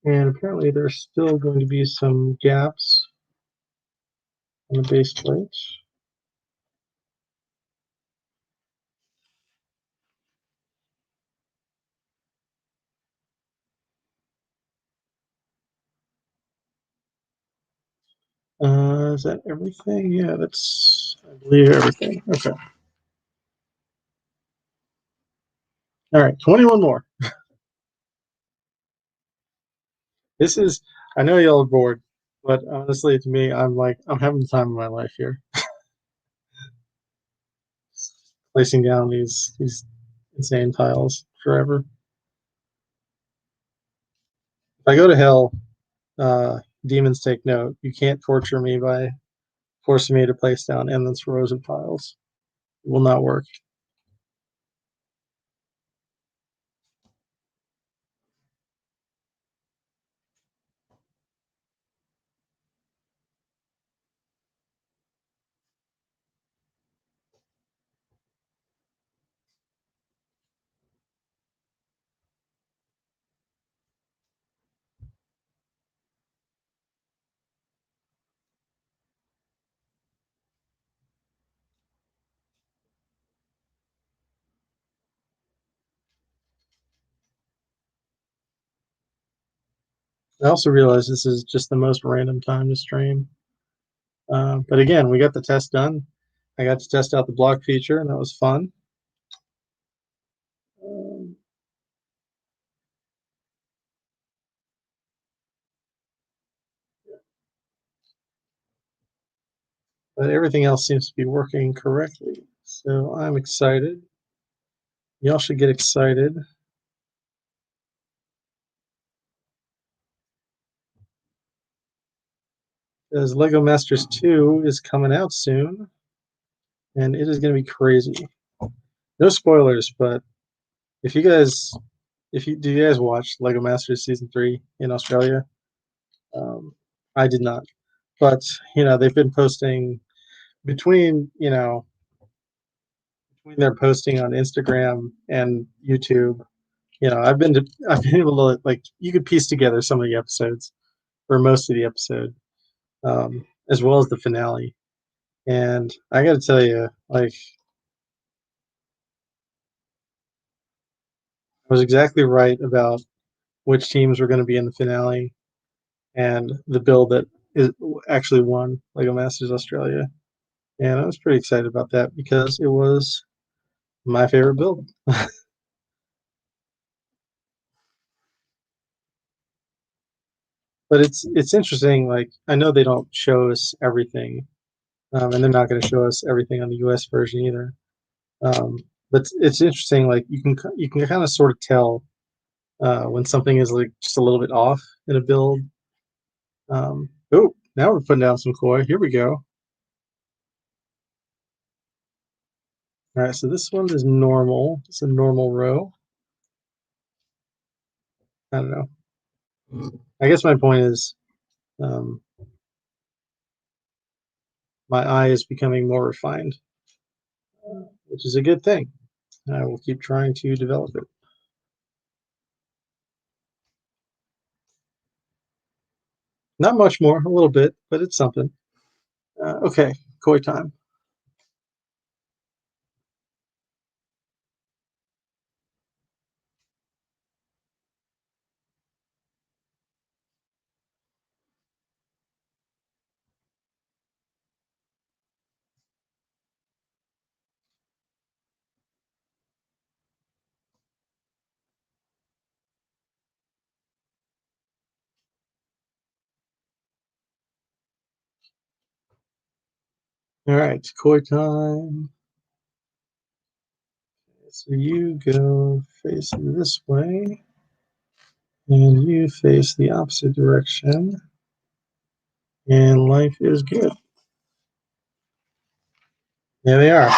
And apparently there's still going to be some gaps on the base plate. Is that everything? Yeah, that's, I believe, everything. Okay. All right, 21 more. This is, I know y'all are bored, but honestly, to me, I'm having the time of my life here. Placing down these insane tiles forever. If I go to hell, demons take note. You can't torture me by forcing me to place down endless rows of tiles. It will not work. I also realize this is just the most random time to stream. But again, we got the test done. I got to test out the block feature, and that was fun. Um, but everything else seems to be working correctly. So I'm excited. Y'all should get excited. Because Lego Masters 2 is coming out soon, and it is going to be crazy. No spoilers, but if you guys, do you guys watch Lego Masters Season 3 in Australia? I did not, but they've been posting between between their posting on Instagram and YouTube. I've been able to, like, you could piece together some of the episodes or most of the episode, as well as the finale. And I got to tell you, like, I was exactly right about which teams were going to be in the finale and the build that actually won Lego Masters Australia. And I was pretty excited about that because it was my favorite build. But it's interesting. Like, I know they don't show us everything, and they're not going to show us everything on the U.S. version either. Um, but it's interesting. Like, you can kind of sort of tell when something is like just a little bit off in a build. Oh, now we're putting down some koi. Here we go. All right, so this one is normal. It's a normal row. I don't know. I guess my point is, um, my eye is becoming more refined, which is a good thing. I will keep trying to develop it. Not much more, a little bit, but it's something. Okay, koi time. All right, koi time. So you go facing this way, and you face the opposite direction, and life is good. There they are,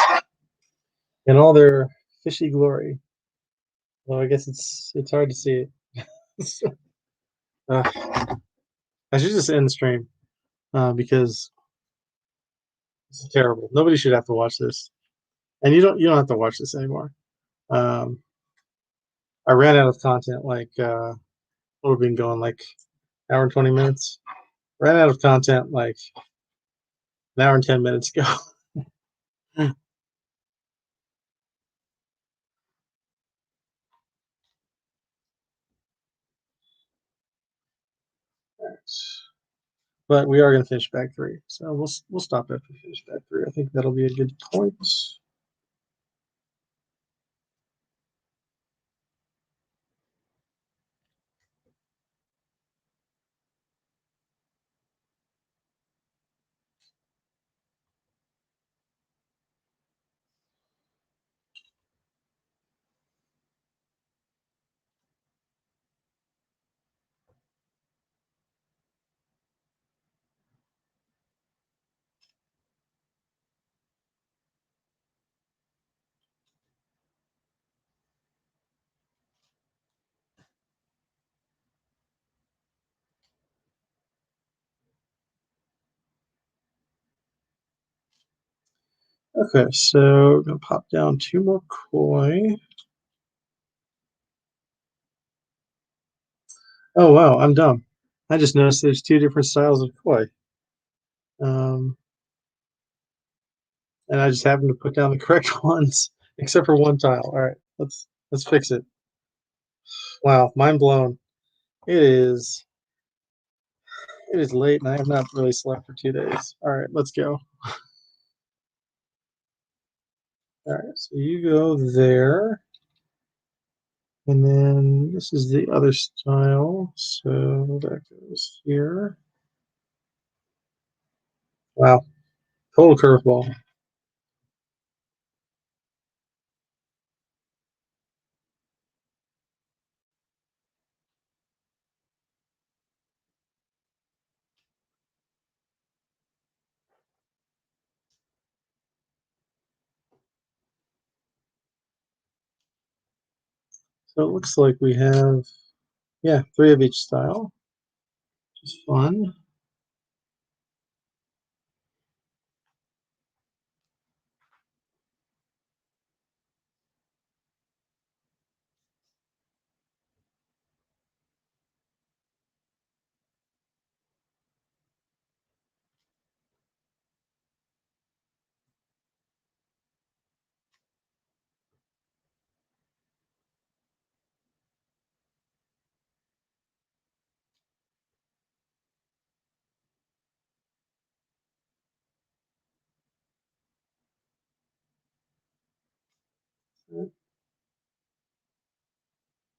in all their fishy glory. Well, I guess it's hard to see it. I should just end the stream because it's terrible. Nobody should have to watch this, and you don't have to watch this anymore. Um, I ran out of content. Like, what have we been going, like hour and 20 minutes? Ran out of content like An hour and 10 minutes ago. But we are going to finish back three, so we'll stop after we finish back three. I think that'll be a good point. Okay, so we're going to pop down two more koi. Oh, wow, I'm dumb. I just noticed there's two different styles of koi. Um, and I just happened to put down the correct ones, except for one tile. All right, let's fix it. Wow, mind blown. It is late, and I have not really slept for 2 days. All right, let's go. All right, so you go there, and then this is the other style. So that goes here. Wow, total curveball. So it looks like we have, yeah, three of each style, which is fun.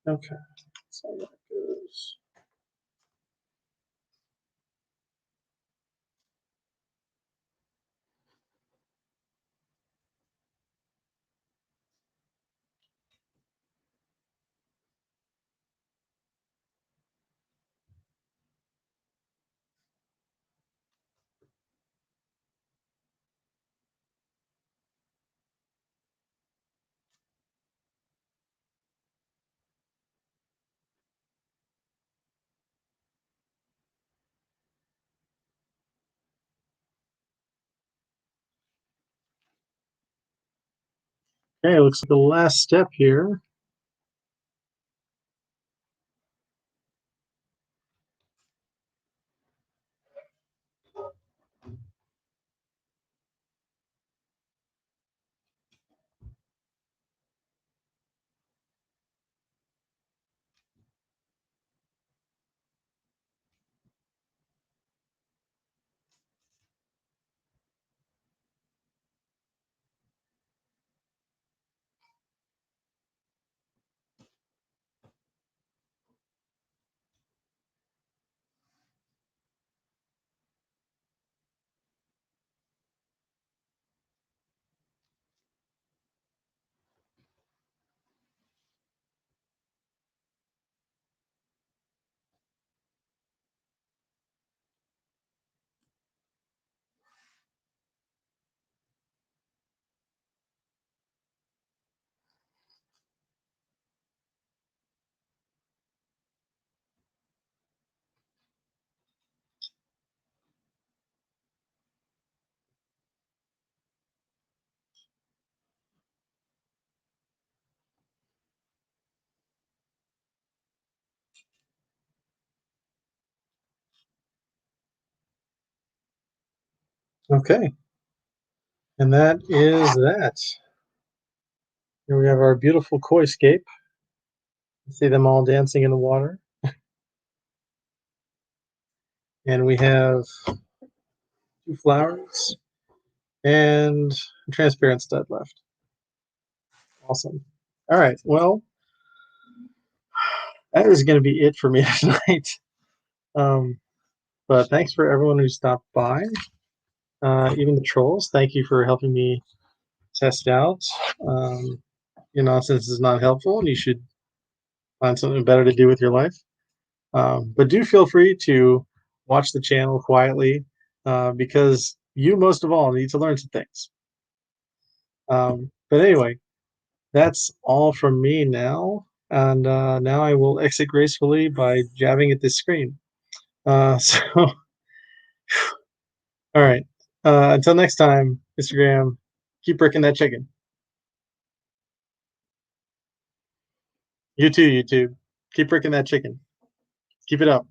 Okay, so that goes. Okay, looks like the last step here. Okay, and that is that. Here we have our beautiful koi scape. See them all dancing in the water. And we have two flowers and a transparent stud left. Awesome. All right. Well, that is going to be it for me tonight. Um, but thanks for everyone who stopped by. Even the trolls, thank you for helping me test out. Um, your nonsense is not helpful, and you should find something better to do with your life. But do feel free to watch the channel quietly because you, most of all, need to learn some things. But anyway, that's all from me now. And now I will exit gracefully by jabbing at this screen. So, all right. Until next time, Instagram, keep bricking that chicken. You too, YouTube. Keep bricking that chicken. Keep it up.